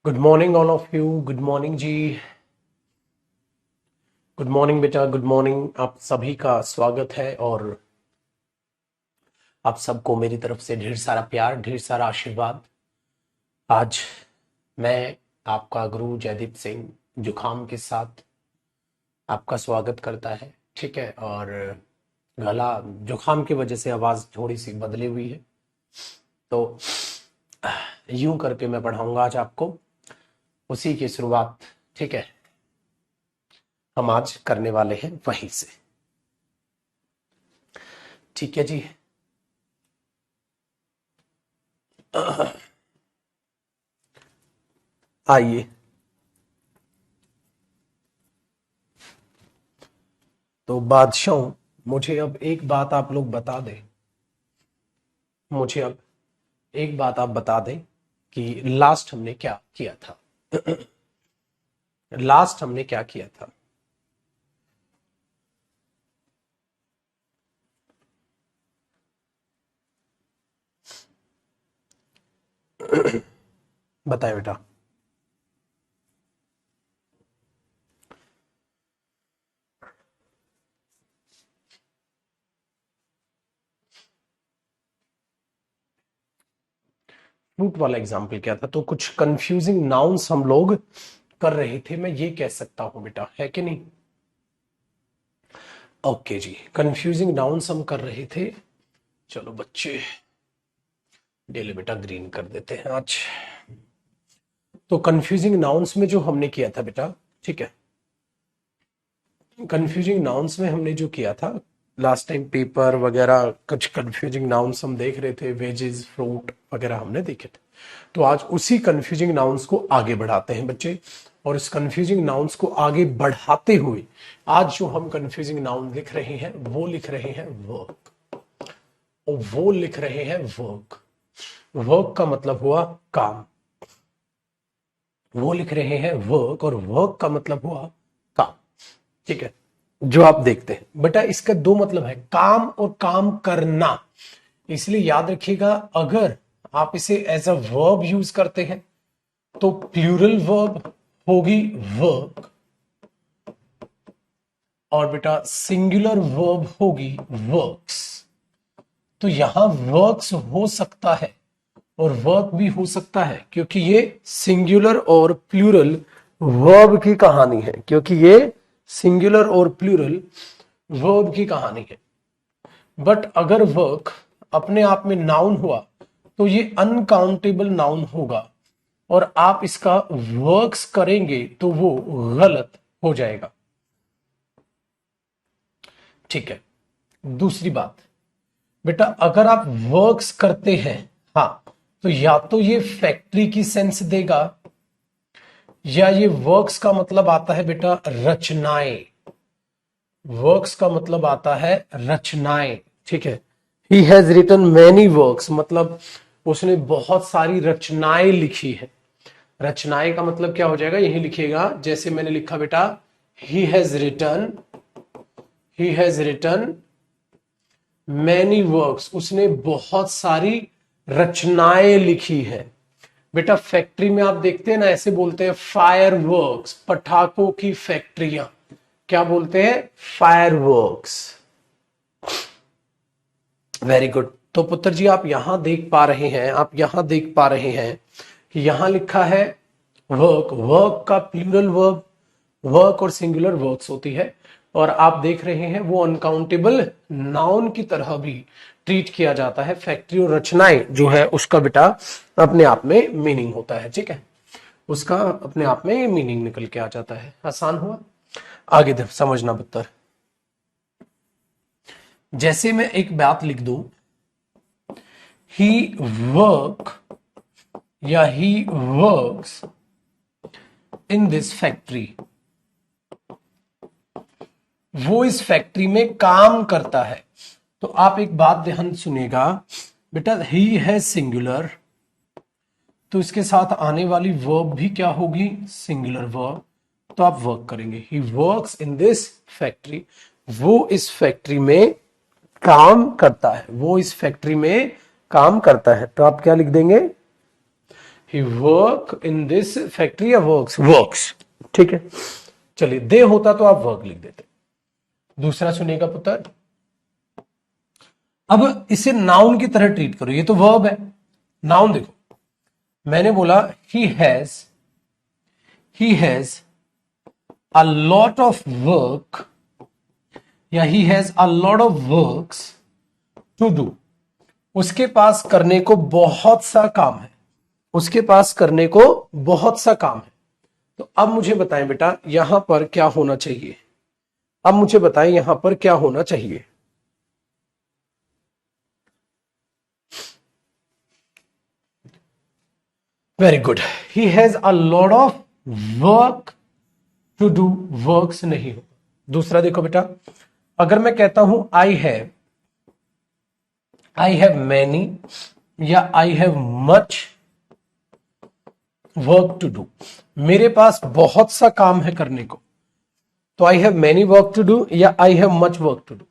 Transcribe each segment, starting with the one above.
Good morning all of you. Good morning जी। Good morning बेटा, good morning. आप सभी का स्वागत है और आप सबको मेरी तरफ से ढेर सारा प्यार, ढेर सारा आशीर्वाद। आज मैं आपका गुरु जयदीप सिंह जुखाम के साथ आपका स्वागत करता है। ठीक है। और गला जुखाम की वजह से आवाज थोड़ी सी बदली हुई है, तो यूं करके मैं पढ़ाऊंगा आज आपको, उसी की शुरुआत। ठीक है, हम आज करने वाले हैं वहीं से। ठीक है जी। आइए, तो बादशाह, मुझे अब एक बात आप लोग बता दें। मुझे अब एक बात आप बता दें कि लास्ट हमने क्या किया था। लास्ट हमने क्या किया था? बताए बेटा। फ्रूट वाला एग्जाम्पल क्या था? तो कुछ कंफ्यूजिंग नाउन्स हम लोग कर रहे थे, मैं ये कह सकता हूं बेटा, है कि नहीं? ओके जी, कंफ्यूजिंग नाउन्स हम कर रहे थे। चलो बच्चे, डेली बेटा ग्रीन कर देते हैं आज। तो कंफ्यूजिंग नाउन्स में जो हमने किया था बेटा, ठीक है, कंफ्यूजिंग नाउन्स में हमने जो किया था लास्ट टाइम, पेपर वगैरह कुछ कंफ्यूजिंग नाउन्स हम देख रहे थे, वेजेस, फ्रूट वगैरह हमने देखे थे। तो आज उसी कंफ्यूजिंग नाउन्स को आगे बढ़ाते हैं बच्चे। और इस कंफ्यूजिंग नाउन्स को आगे बढ़ाते हुए आज जो हम कंफ्यूजिंग नाउन लिख रहे हैं वो लिख रहे हैं वर्क। और वो लिख रहे हैं वर्क। वर्क का मतलब हुआ काम। वो लिख रहे हैं वर्क, और वर्क का मतलब हुआ काम। ठीक है, जो आप देखते हैं बेटा, इसका दो मतलब है, काम और काम करना। इसलिए याद रखिएगा, अगर आप इसे एज अ वर्ब यूज करते हैं तो प्लूरल वर्ब होगी वर्क, और बेटा सिंगुलर वर्ब होगी वर्क्स। तो यहां वर्क्स हो सकता है और वर्क भी हो सकता है, क्योंकि ये सिंगुलर और प्लूरल वर्ब की कहानी है। क्योंकि ये सिंगुलर और प्लूरल वर्ब की कहानी है। बट अगर वर्क अपने आप में नाउन हुआ तो ये अनकाउंटेबल नाउन होगा, और आप इसका वर्क्स करेंगे तो वो गलत हो जाएगा। ठीक है। दूसरी बात बेटा, अगर आप वर्क्स करते हैं, हाँ, तो या तो ये फैक्ट्री की सेंस देगा, या ये वर्क्स का मतलब आता है बेटा रचनाएं। वर्क्स का मतलब आता है रचनाएं। ठीक है। He has written many works, मतलब उसने बहुत सारी रचनाएं लिखी है। रचनाएं का मतलब क्या हो जाएगा, यही लिखिएगा जैसे मैंने लिखा बेटा, he has written, he has written many works, उसने बहुत सारी रचनाएं लिखी है। बेटा फैक्ट्री में आप देखते हैं ना, ऐसे बोलते हैं फायर वर्क्स, पटाखों की फैक्ट्रियां। क्या बोलते हैं? Fire works. Very good. तो पुत्र जी, आप यहां देख पा रहे हैं, आप यहां देख पा रहे हैं कि यहां लिखा है वर्क। वर्क का प्लूरल वर्ब वर्क और सिंगुलर वर्क्स होती है। और आप देख रहे हैं वो अनकाउंटेबल नाउन की तरह भी ट्रीट किया जाता है। फैक्ट्री और रचनाएं जो है उसका बेटा अपने आप में मीनिंग होता है। ठीक है, उसका अपने आप में मीनिंग निकल के आ जाता है। आसान हुआ। आगे समझना पुत्र, जैसे मैं एक बात लिख दूं, ही वर्क या he works in this factory, वो इस फैक्ट्री में काम करता है। तो आप एक बात ध्यान सुनिएगा बेटा, ही है सिंगुलर, तो इसके साथ आने वाली वर्ब भी क्या होगी? Singular verb. तो आप वर्क करेंगे, he works in this factory, वो इस फैक्ट्री में काम करता है, वो इस फैक्ट्री में काम करता है। तो आप क्या लिख देंगे, ही वर्क इन दिस फैक्ट्री या वर्क्स। ठीक है, चलिए दे होता तो आप वर्क लिख देते। दूसरा सुनिएगा पुत्र, अब इसे नाउन की तरह ट्रीट करो, ये तो वर्ब है। नाउन देखो, मैंने बोला he has a lot of work या he has a lot of works to do. उसके पास करने को बहुत सा काम है, उसके पास करने को बहुत सा काम है। तो अब मुझे बताएं बेटा यहां पर क्या होना चाहिए, अब मुझे बताएं यहां पर क्या होना चाहिए। Very good, he has a lot of work to do, works नहीं हो। दूसरा देखो बेटा, अगर मैं कहता हूं आई हैव मैनी या I have much work to do, मेरे पास बहुत सा काम है करने को, तो I have many work to do या I have much work to do.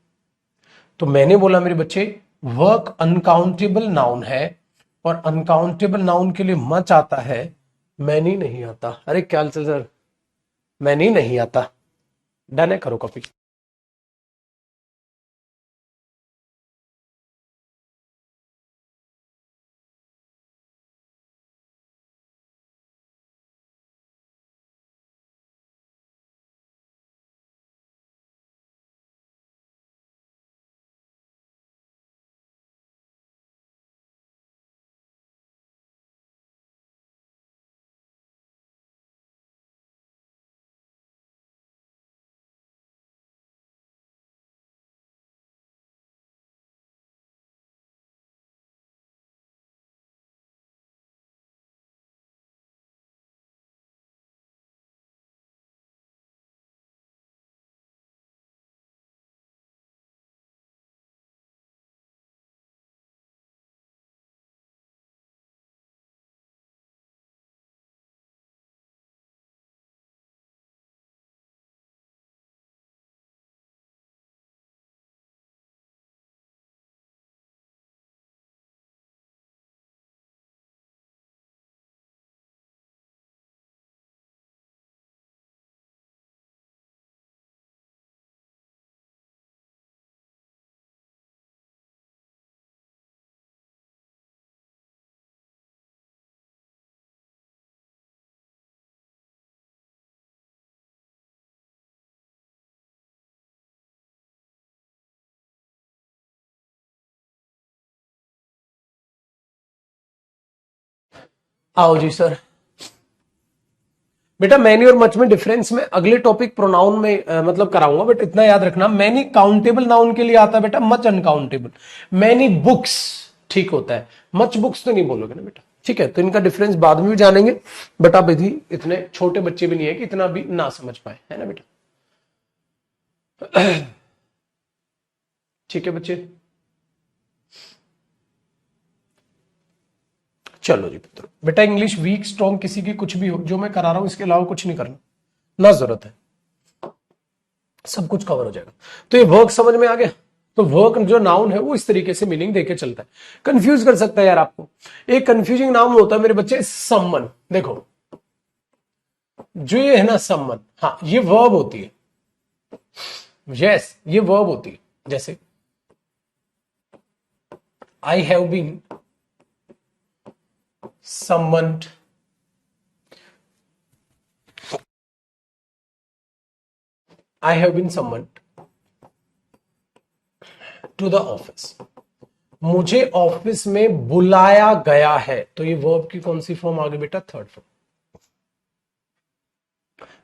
तो मैंने बोला मेरे बच्चे वर्क अनकाउंटेबल नाउन है, और अनकाउंटेबल नाउन के लिए मच आता है, मैनी नहीं आता। अरे क्या सर, मैनी नहीं आता। डन है, करो कॉपी। आओ जी सर। बेटा मैनी और मच में डिफरेंस में अगले टॉपिक प्रोनाउन में मतलब कराऊंगा, बट इतना याद रखना, मैनी काउंटेबल नाउन के लिए आता है बेटा, मच अनकाउंटेबल। मैनी बुक्स ठीक होता है, मच बुक्स तो नहीं बोलोगे ना बेटा। ठीक है, तो इनका डिफरेंस बाद में भी जानेंगे, बट आप यदि इतने छोटे बच्चे भी नहीं है कि इतना भी ना समझ पाए, है ना बेटा। ठीक है बच्चे, चलो जी पुत्र। बेटा इंग्लिश वीक स्ट्रॉन्ग किसी की कुछ भी हो, जो मैं करा रहा हूं इसके अलावा कुछ नहीं करना, ना जरूरत है, सब कुछ कवर हो जाएगा। तो ये वर्क समझ में आ गया। तो वर्क जो नाउन है वो इस तरीके से मीनिंग देके चलता है, कंफ्यूज कर सकता है यार आपको। एक कंफ्यूजिंग नाउन होता है मेरे बच्चे सम्मन। देखो जो ये है ना सम्मन, हाँ ये वर्ब होती है, यस ये वर्ब होती है। जैसे I have been summoned, I have been summoned to the office, मुझे ऑफिस में बुलाया गया है। तो ये वर्ब की कौन सी फॉर्म आ गई बेटा, थर्ड फॉर्म।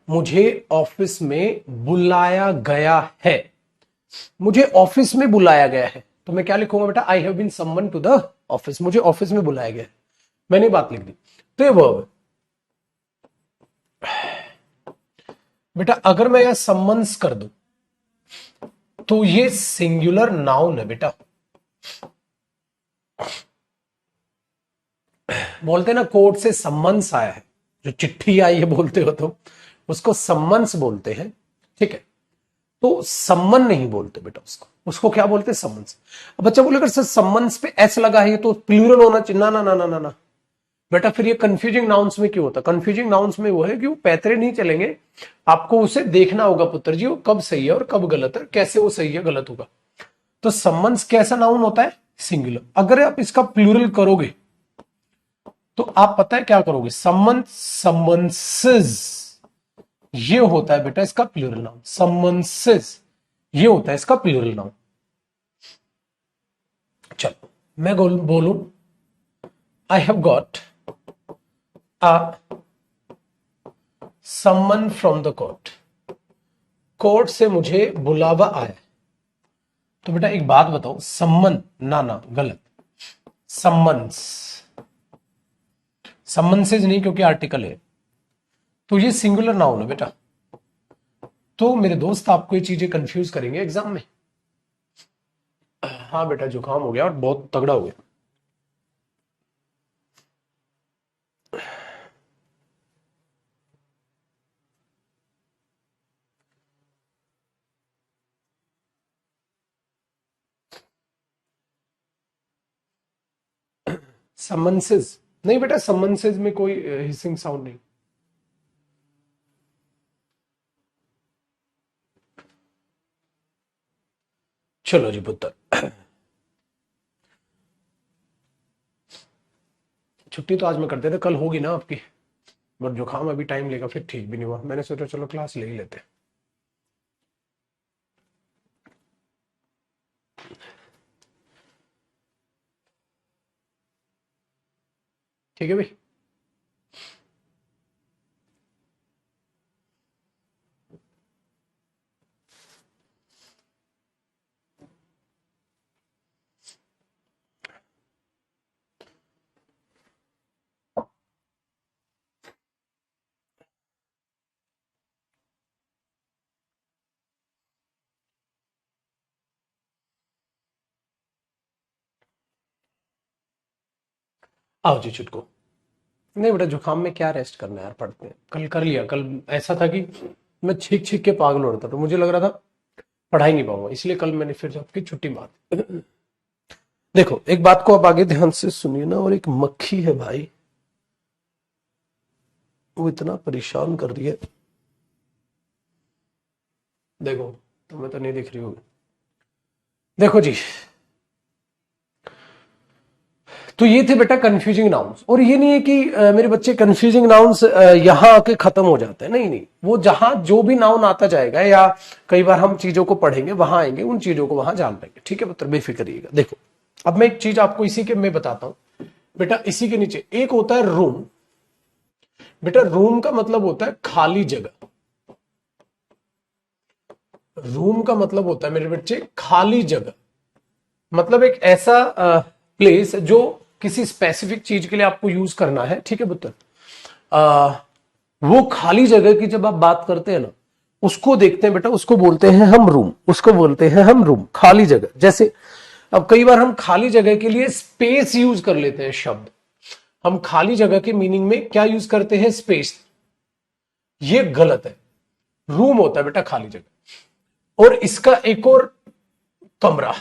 मुझे ऑफिस में बुलाया गया है, मुझे ऑफिस में बुलाया गया है, तो मैं क्या लिखूंगा बेटा, I have been someone to the office, मुझे ऑफिस में बुलाया गया है। मैंने बात लिख दी, तो ये वर्ब है बेटा। अगर मैं यहां सम्मन्स कर दूं तो ये सिंगुलर नाउन है बेटा। बोलते ना कोर्ट से सम्मन्स आया है, जो चिट्ठी आई है बोलते हो तो उसको सम्मन्स बोलते हैं। ठीक है, तो सम्मन नहीं बोलते बेटा उसको, उसको क्या बोलते हैं? समन्स। अब बच्चा बोलेगा सर समन्स पे एस लगा है तो प्लूरल होना चाहिए। ना ना ना ना ना ना बेटा, फिर ये कंफ्यूजिंग नाउन्स में क्यों होता है? कंफ्यूजिंग नाउन्स में वो है कि वो पैतरे नहीं चलेंगे, आपको उसे देखना होगा पुत्र जी, वो कब सही है और कब गलत है, कैसे वो सही है गलत होगा। तो समन्स कैसा नाउन होता है? सिंगुलर। अगर आप इसका प्लूरल करोगे तो आप पता है क्या करोगे? समन्स, समन्सेस, ये होता है बेटा इसका प्लूरल नाउन। समन्सेस ये होता है इसका प्लूरल नाउन। चलो मैं बोलूं, I have got a summon from the court. Court से मुझे बुलावा आया। तो बेटा एक बात बताओ, सम्मन, ना ना गलत, सम्मन्स, सम्मन्सेज नहीं क्योंकि आर्टिकल है, तो ये सिंगुलर नाउन है बेटा। तो मेरे दोस्त आपको ये चीजें कंफ्यूज करेंगे एग्जाम में। हाँ बेटा जुकाम हो गया और बहुत तगड़ा हो गया। समन्सेज नहीं बेटा, समन्सेज में कोई हिसिंग साउंड नहीं। चलो जी पुत्र, छुट्टी तो आज मैं कर देता, कल होगी ना आपकी, बट जुकाम अभी टाइम लेगा, फिर ठीक भी नहीं हुआ, मैंने सोचा चलो क्लास ले ही लेते। ठीक है भाई। आओ जी छुटको। नहीं बेटा जुकाम में क्या रेस्ट करना है यार, पढ़ते हैं, कल कर लिया। कल ऐसा था कि मैं छींक छींक के पागल हो रहा था, तो मुझे लग रहा था पढ़ा ही नहीं पाऊंगा, इसलिए कल मैंने फिर आपकी छुट्टी मार। देखो एक बात को आप आगे ध्यान से सुनिए ना, और एक मक्खी है भाई, वो इतना परेशान कर रही है। देखो तुम्हें तो नहीं दिख रही होगी। देखो जी, तो ये थे बेटा कंफ्यूजिंग नाउन्स। और ये नहीं है कि मेरे बच्चे कंफ्यूजिंग नाउन्स यहां आके खत्म हो जाते हैं, नहीं नहीं, वो जहां जो भी नाउन आता जाएगा या कई बार हम चीजों को पढ़ेंगे वहां आएंगे, उन चीजों को वहां जान लेंगे। ठीक है पुत्र, बेफिक्र रहिएगा। देखो अब मैं एक चीज आपको इसी के मैं बताता हूं बेटा, इसी के नीचे एक होता है रूम। बेटा रूम का मतलब होता है खाली जगह। रूम का मतलब होता है मेरे बच्चे खाली जगह, मतलब एक ऐसा प्लेस जो किसी स्पेसिफिक चीज के लिए आपको यूज करना है। ठीक है पुत्र, वो खाली जगह की जब आप बात करते हैं ना, उसको देखते हैं बेटा, उसको बोलते हैं हम रूम, उसको बोलते हैं हम रूम, खाली जगह। जैसे अब कई बार हम खाली जगह के लिए स्पेस यूज कर लेते हैं शब्द, हम खाली जगह के मीनिंग में क्या यूज करते हैं? स्पेस। ये गलत है। रूम होता है बेटा खाली जगह। और इसका एक और कमरा,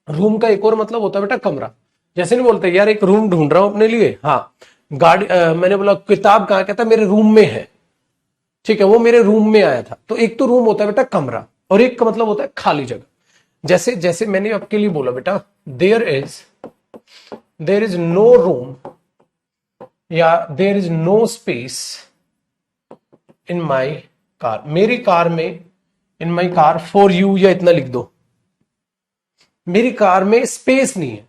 रूम का एक और मतलब होता है बेटा कमरा। जैसे नहीं बोलते यार एक रूम ढूंढ रहा हूं अपने लिए, हाँ गाड़ी मैंने बोला किताब कहां, कहता मेरे रूम में है। ठीक है, वो मेरे रूम में आया था। तो एक तो रूम होता है बेटा कमरा, और एक का मतलब होता है खाली जगह। जैसे जैसे मैंने आपके लिए बोला बेटा, देयर इज नो रूम या there is no space in my car, मेरी कार में, in my car for you, या इतना लिख दो, मेरी कार में स्पेस नहीं है।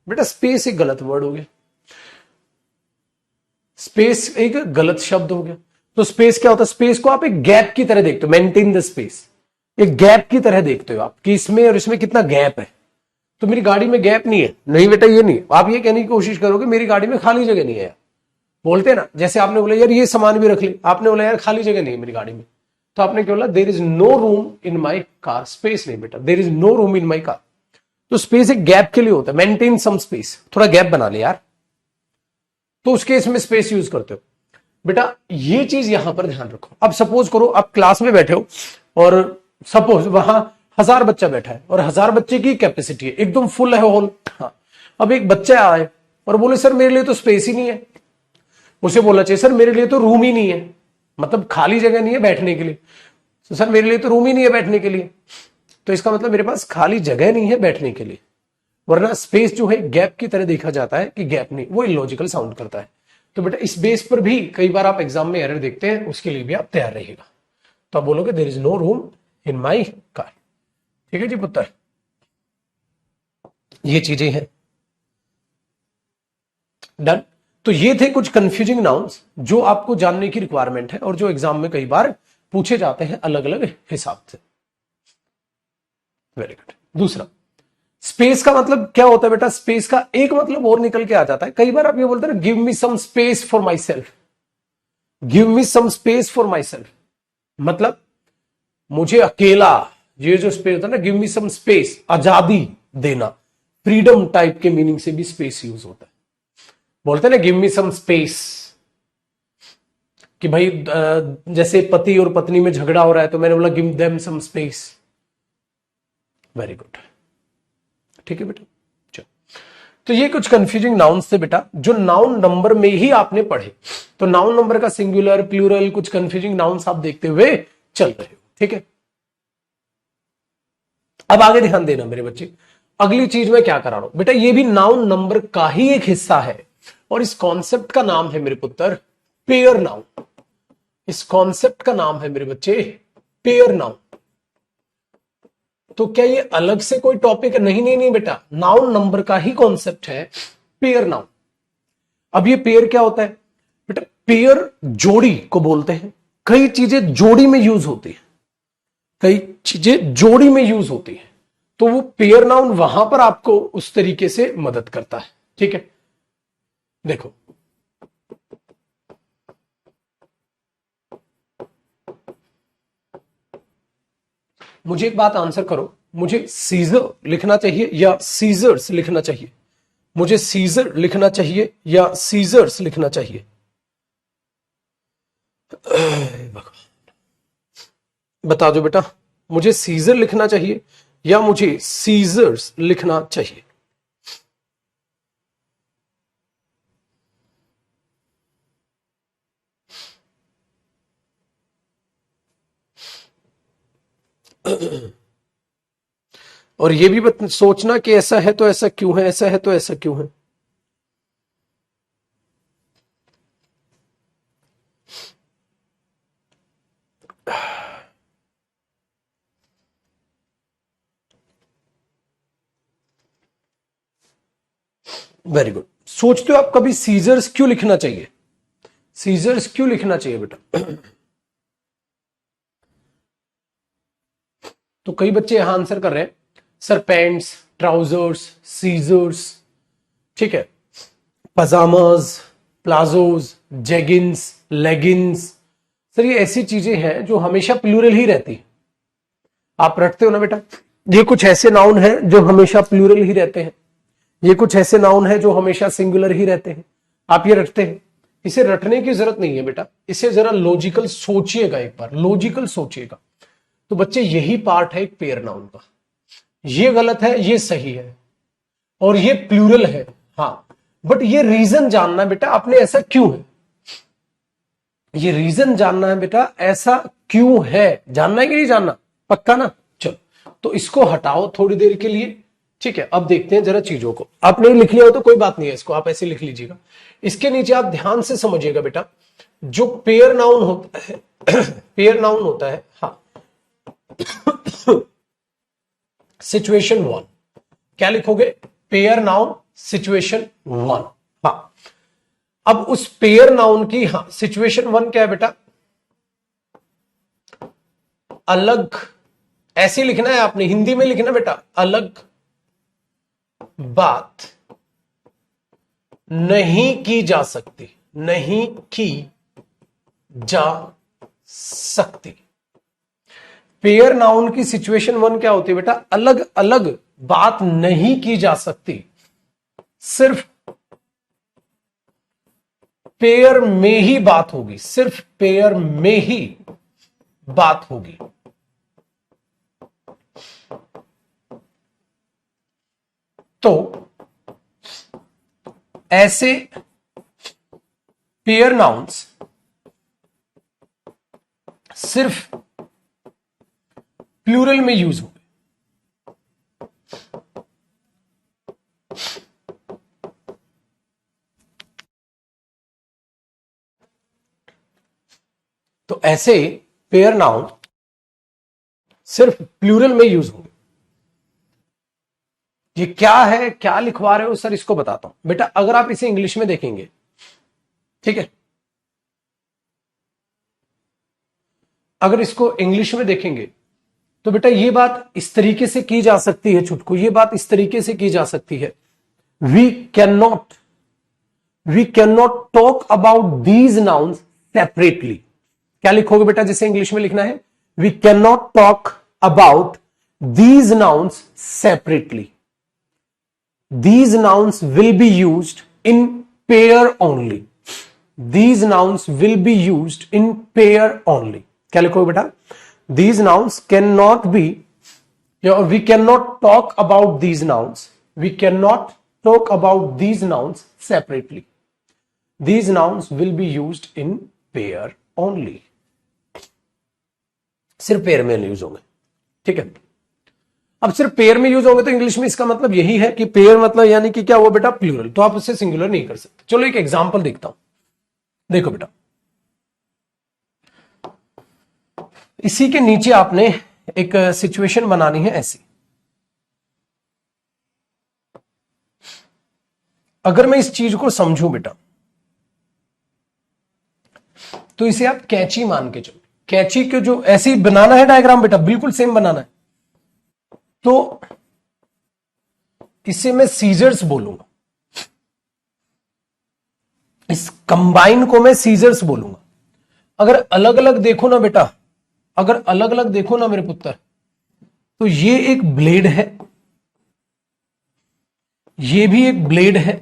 बेटा स्पेस एक गलत वर्ड हो गया, स्पेस एक गलत शब्द हो गया। तो स्पेस क्या होता है? स्पेस को आप एक गैप की तरह देखते हो, मेंटेन द स्पेस, एक गैप की तरह देखते हो आप कि इसमें और इसमें कितना गैप है। तो मेरी गाड़ी में गैप नहीं है, नहीं बेटा ये नहीं। आप ये कहने की कोशिश करोगे मेरी गाड़ी में खाली जगह नहीं है, बोलते हैं ना, जैसे आपने बोला यार ये सामान भी रख ले, आपने बोला यार खाली जगह नहीं है मेरी गाड़ी में, तो आपने क्या बोला? There is no room in my car, space नहीं बेटा, there is no room in my car. तो स्पेस एक गैप के लिए होता है, मेंटेन सम स्पेस, थोड़ा गैप बना ले यार, तो उस केस में स्पेस यूज करते हो बेटा। ये चीज यहां पर ध्यान रखो। अब सपोज करो आप क्लास में बैठे हो और सपोज वहां 1000 बच्चा बैठा है और 1000 बच्चे की कैपेसिटी है, एकदम फुल है हॉल। हाँ, अब एक बच्चा आए और बोले सर मेरे लिए तो स्पेस ही नहीं है। उसे बोलना चाहिए सर मेरे लिए तो रूम ही नहीं है, मतलब खाली जगह नहीं है बैठने के लिए। तो सर मेरे लिए तो रूम ही नहीं है बैठने के लिए, तो इसका मतलब मेरे पास खाली जगह नहीं है बैठने के लिए। वरना स्पेस जो है गैप की तरह देखा जाता है कि गैप नहीं, वो इलॉजिकल साउंड करता है। तो बेटा इस बेस पर भी कई बार आप एग्जाम में एरर देखते हैं, उसके लिए भी आप तैयार रहिएगा। तो आप बोलोगे there is no room in my car. ठीक है जी पुत्र, ये चीजें हैं। डन। तो ये थे कुछ कंफ्यूजिंग नाउन्स जो आपको जानने की रिक्वायरमेंट है और जो एग्जाम में कई बार पूछे जाते हैं अलग अलग हिसाब से। Very good. दूसरा, स्पेस का मतलब क्या होता है बेटा? स्पेस का एक मतलब और निकल के आ जाता है। कई बार आप ये बोलते हैं give me some space for myself, give me some space for myself, मतलब मुझे अकेला, ये जो स्पेस होता है ना, गिव मी सम स्पेस, आजादी देना, फ्रीडम टाइप के मीनिंग से भी स्पेस यूज होता है। बोलते हैं ना गिव मी सम स्पेस, कि भाई जैसे पति और पत्नी में झगड़ा हो रहा है तो मैंने बोला give them some space. Very good, ठीक है बेटा। चलो, तो ये कुछ कंफ्यूजिंग नाउन्स थे बेटा जो नाउन नंबर में ही आपने पढ़े। तो नाउन नंबर का सिंगुलर, प्लूरल, कुछ कंफ्यूजिंग नाउन्स आप देखते हुए चल रहे हो। ठीक है, अब आगे ध्यान देना मेरे बच्चे। अगली चीज मैं क्या करा रहा हूं बेटा, ये भी नाउन नंबर का ही एक हिस्सा है और इस कॉन्सेप्ट का नाम है मेरे पुत्र पेयर नाउन। इस कॉन्सेप्ट का नाम है मेरे बच्चे पेयर नाउन। तो क्या ये अलग से कोई टॉपिक है? नहीं नहीं नहीं बेटा, नाउन नंबर का ही कॉन्सेप्ट है पेयर नाउन। अब ये पेयर क्या होता है बेटा? पेयर जोड़ी को बोलते हैं। कई चीजें जोड़ी में यूज होती है, कई चीजें जोड़ी में यूज होती है, तो वो पेयर नाउन वहां पर आपको उस तरीके से मदद करता है। ठीक है, देखो मुझे एक बात आंसर करो, मुझे सीजर लिखना चाहिए या सीजर्स लिखना चाहिए? मुझे सीजर लिखना चाहिए या सीजर्स लिखना चाहिए? बता दो बेटा, मुझे सीजर लिखना चाहिए या मुझे सीजर्स लिखना चाहिए? और ये भी सोचना कि ऐसा है तो ऐसा क्यों है, ऐसा है तो ऐसा क्यों है। Very good. सोचते हो आप कभी सीजर्स क्यों लिखना चाहिए? सीजर्स क्यों लिखना चाहिए बेटा? तो कई बच्चे यहां आंसर कर रहे हैं सर पैंट्स, ट्राउजर्स, सीजर्स, ठीक है, pyjamas, palazzos, jeggings, leggings. Sir ये ऐसी चीजें हैं जो हमेशा प्लूरल ही रहती है। आप रटते हो ना बेटा, ये कुछ ऐसे नाउन हैं जो हमेशा प्लूरल ही रहते हैं, ये कुछ ऐसे नाउन हैं जो हमेशा सिंगुलर ही रहते हैं। आप ये रटते हैं। इसे रटने की जरूरत नहीं है बेटा, इसे जरा लॉजिकल सोचिएगा, एक बार लॉजिकल सोचिएगा। तो बच्चे यही पार्ट है एक पेयर नाउन का। ये गलत है, ये सही है, और ये प्लूरल है। हाँ, बट ये रीजन जानना है बेटा आपने ऐसा क्यों है, ये रीजन जानना है बेटा ऐसा क्यों है, जानना है कि नहीं जानना? पक्का ना? चलो, तो इसको हटाओ थोड़ी देर के लिए। ठीक है, अब देखते हैं जरा चीजों को। आपने लिख लिया हो तो कोई बात नहीं है, इसको आप ऐसे लिख लीजिएगा। इसके नीचे आप ध्यान से समझिएगा बेटा, जो पेयर नाउन होता है पेयर नाउन होता है, हाँ, सिचुएशन वन। क्या लिखोगे? Pair noun situation one. हाँ, अब उस पेयर नाउन की, हाँ, सिचुएशन वन क्या है बेटा? अलग, ऐसे लिखना है आपने, हिंदी में लिखना बेटा, अलग बात नहीं की जा सकती, नहीं की जा सकती। पेयर नाउन की सिचुएशन वन क्या होती है बेटा? अलग अलग बात नहीं की जा सकती, सिर्फ पेयर में ही बात होगी, सिर्फ पेयर में ही बात होगी। तो ऐसे पेयर नाउन्स सिर्फ प्लूरल में यूज होंगे। तो ऐसे पेयर नाउन सिर्फ प्लूरल में यूज होंगे। ये क्या है, क्या लिखवा रहे हो सर, इसको बताता हूं बेटा। अगर आप इसे इंग्लिश में देखेंगे, ठीक है, अगर इसको इंग्लिश में देखेंगे तो बेटा ये बात इस तरीके से की जा सकती है, छुटकू, ये बात इस तरीके से की जा सकती है, we can not talk about these nouns separately. क्या लिखोगे बेटा जैसे इंग्लिश में लिखना है, we can not talk about these nouns separately. These nouns will be used in pair only. These nouns will be used in pair only. क्या लिखोगे बेटा? These nouns cannot be, or we cannot talk about these nouns. We cannot talk about these nouns separately. These nouns will be used in pair only. सिर्फ pair में use होंगे, ठीक है। अब सिर्फ पेयर में यूज होंगे तो इंग्लिश में इसका मतलब यही है कि पेयर मतलब यानी कि क्या हुआ बेटा, प्लूरल। तो आप उससे सिंगुलर नहीं कर सकते। चलो एक एग्जांपल देखता हूं, देखो बेटा, इसी के नीचे आपने एक सिचुएशन बनानी है ऐसी। अगर मैं इस चीज को समझूं बेटा, तो इसे आप कैंची मान के चलो। कैंची के जो ऐसे ही बनाना है डायग्राम बेटा, बिल्कुल सेम बनाना है। तो इसे मैं सीजर्स बोलूंगा, इस कंबाइन को मैं सीजर्स बोलूंगा। अगर अलग अलग देखो ना बेटा, अगर अलग अलग देखो ना मेरे पुत्र, तो ये एक ब्लेड है, ये भी एक ब्लेड है।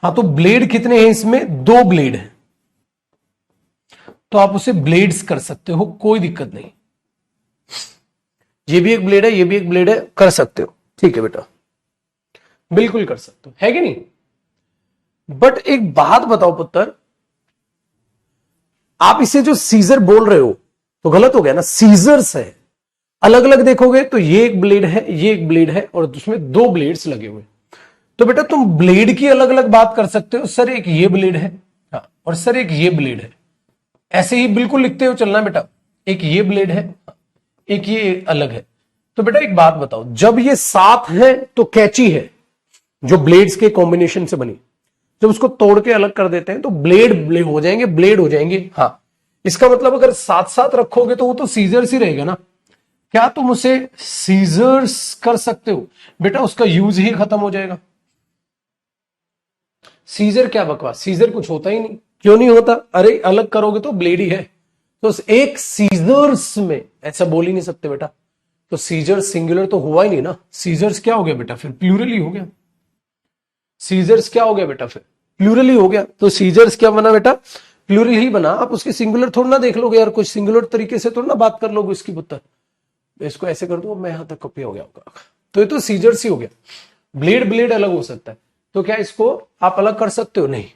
हाँ, तो ब्लेड कितने हैं इसमें? 2 ब्लेड है। तो आप उसे ब्लेड्स कर सकते हो, कोई दिक्कत नहीं। ये भी एक ब्लेड है, ये भी एक ब्लेड है, कर सकते हो, ठीक है बेटा, बिल्कुल कर सकते हो, है कि नहीं। बट एक बात बताओ पुत्र, आप इसे जो सीजर बोल रहे हो तो गलत हो गया ना, सीजर्स है। अलग अलग देखोगे तो ये एक ब्लेड है, ये एक ब्लेड है, और उसमें 2 ब्लेड्स लगे हुए। तो बेटा तुम ब्लेड की अलग अलग बात कर सकते हो, सर एक ये ब्लेड है, हाँ, और सर एक ये ब्लेड है। ऐसे ही बिल्कुल लिखते हो चलना बेटा, एक ये ब्लेड है, एक ये अलग है। तो बेटा एक बात बताओ, जब ये साथ है तो कैंची है जो ब्लेड्स के कॉम्बिनेशन से बनी, जब उसको तोड़ के अलग कर देते हैं तो ब्लेड हो जाएंगे, ब्लेड हो जाएंगे। हाँ, इसका मतलब अगर साथ साथ रखोगे तो वो तो सीजर्स ही रहेगा ना। क्या तुम उसे सीजर्स कर सकते हो बेटा? उसका यूज ही खत्म हो जाएगा। सीजर क्या बकवास, सीजर कुछ होता ही नहीं। क्यों नहीं होता? अरे अलग करोगे तो ब्लेड ही है। तो एक सीजर्स में ऐसा बोल ही नहीं सकते बेटा। तो सीजर सिंगुलर तो हुआ ही नहीं ना। सीजर्स क्या हो गया बेटा? फिर प्लूरल ही हो गया। सीजर्स क्या हो गया बेटा? फिर प्लूरल ही हो गया। तो सीजर्स क्या बना बेटा? प्लूरल ही बना। आप उसके सिंगुलर थोड़ा ना देख लोगे यार, कुछ सिंगुलर तरीके से थोड़ा ना बात कर लोगे उसकी पुत्र। इसको ऐसे कर दो, मैं यहां तक कॉपी हो गया होगा। तो ये तो सीजर्स ही हो गया। ब्लेड ब्लेड अलग हो सकता है, तो क्या इसको आप अलग कर सकते हो? नहीं।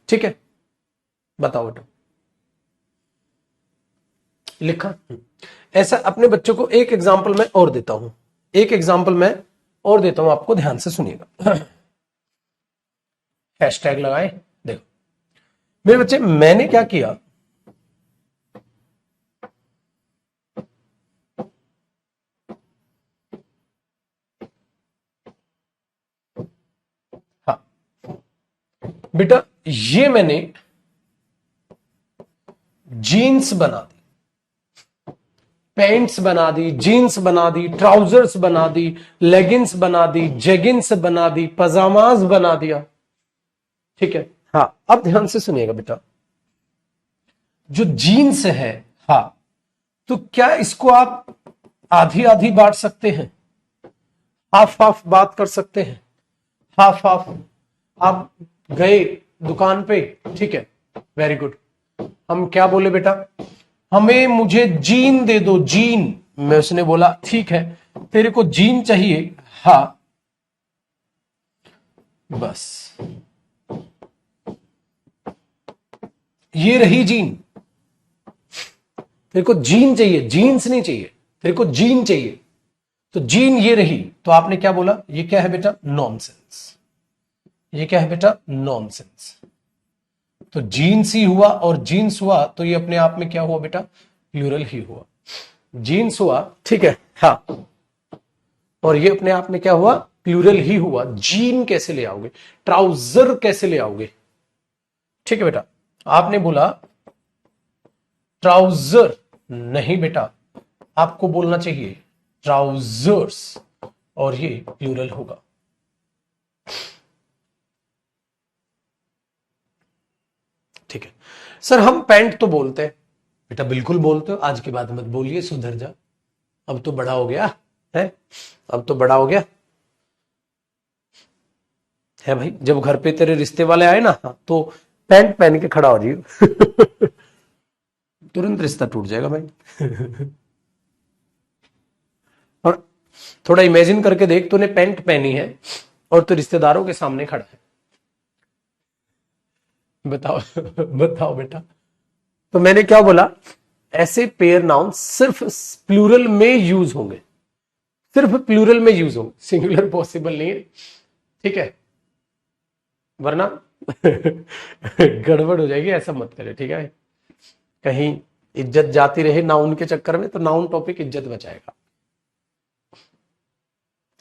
ठीक है, बताओ बेटा। लिखा? ऐसा अपने बच्चों को एक एग्जाम्पल मैं और देता हूं, एक एग्जाम्पल मैं और देता हूं, आपको ध्यान से सुनिएगा। हैशटैग लगाए। देखो मेरे बच्चे, मैंने क्या किया, हाँ बेटा, ये मैंने जीन्स बना दी, पैंट्स बना दी, जीन्स बना दी, ट्राउजर्स बना दी, लेगिंग्स बना दी, जेगिंग्स बना दी, पजामाज बना दिया। ठीक है, हाँ अब ध्यान से सुनिएगा बेटा। जो जीन्स है, हाँ, तो क्या इसको आप आधी आधी बांट सकते हैं? हाफ हाफ बात कर सकते हैं, हाफ हाफ। आप गए दुकान पे, ठीक है, वेरी गुड, हम क्या बोले बेटा, हमें मुझे जीन दे दो, जीन। मैं उसने बोला ठीक है, तेरे को जीन चाहिए, हाँ बस ये रही जीन। तेरे को जीन चाहिए, जीन्स नहीं चाहिए, तेरे को जीन चाहिए, तो जीन ये रही। तो आपने क्या बोला, ये क्या है बेटा, नॉनसेंस। ये क्या है बेटा, नॉनसेंस। तो जीन्स ही हुआ और जीन्स हुआ, तो ये अपने आप में क्या हुआ बेटा, प्लूरल ही हुआ। जीन्स हुआ, ठीक है, हाँ, और ये अपने आप में क्या हुआ, प्लूरल ही हुआ। जीन कैसे ले आओगे, ट्राउजर कैसे ले आओगे, ठीक है बेटा। आपने बोला ट्राउजर, नहीं बेटा, आपको बोलना चाहिए ट्राउजर्स, और ये प्लूरल होगा। ठीक है सर, हम पैंट तो बोलते हैं बेटा, बिल्कुल बोलते हो, आज के बाद मत बोलिए, सुधर जा, अब तो बड़ा हो गया है, अब तो बड़ा हो गया है भाई। जब घर पे तेरे रिश्ते वाले आए ना, तो पैंट पहन के खड़ा हो जाइए तुरंत रिश्ता टूट जाएगा भाई और थोड़ा इमेजिन करके देख, तूने पैंट पहनी है और तू रिश्तेदारों के सामने खड़ा है, बताओ बताओ बेटा। तो मैंने क्या बोला, ऐसे पेयर नाउन सिर्फ प्लूरल में यूज होंगे, सिर्फ प्लूरल में यूज होंगे, सिंगुलर पॉसिबल नहीं है, ठीक है, वरना गड़बड़ हो जाएगी, ऐसा मत करे, ठीक है। कहीं इज्जत जाती रहे नाउन के चक्कर में, तो नाउन टॉपिक इज्जत बचाएगा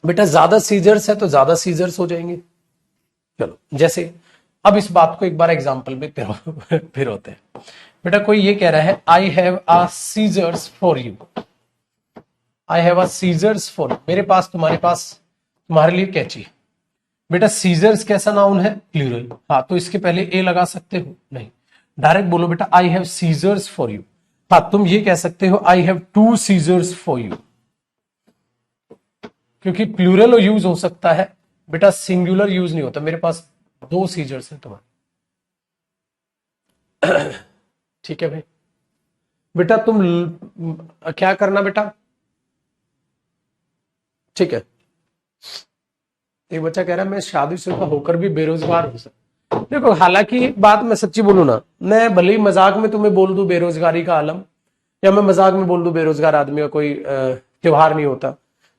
बेटा। ज्यादा सीजर्स है तो ज्यादा सीजर्स हो जाएंगे। चलो, जैसे अब इस बात को एक बार एग्जांपल में फिर होते हैं बेटा। कोई ये कह रहा है, I have a scissors for you, I have a scissors for, मेरे पास, तुम्हारे पास, तुम्हारे लिए कैंची। बेटा सीजर्स कैसा नाउन है, प्लूरल, हाँ, तो इसके पहले ए लगा सकते हो, नहीं, डायरेक्ट बोलो बेटा I have scissors for you. हाँ, तुम ये कह सकते हो I have two scissors for you, क्योंकि प्लूरल यूज हो सकता है बेटा, सिंगुलर यूज नहीं होता। मेरे पास दो सीजर्स हैं तुम्हारे, ठीक है भाई। बेटा तुम क्या करना बेटा, ठीक है। एक बच्चा कह रहा है मैं शादीशुदा होकर भी बेरोजगार हो सकता। देखो, हालांकि एक बात मैं सच्ची बोलूं ना, मैं भले ही मजाक में तुम्हें बोल दूं बेरोजगारी का आलम, या मैं मजाक में बोल दूं बेरोजगार आदमी का कोई त्योहार नहीं होता,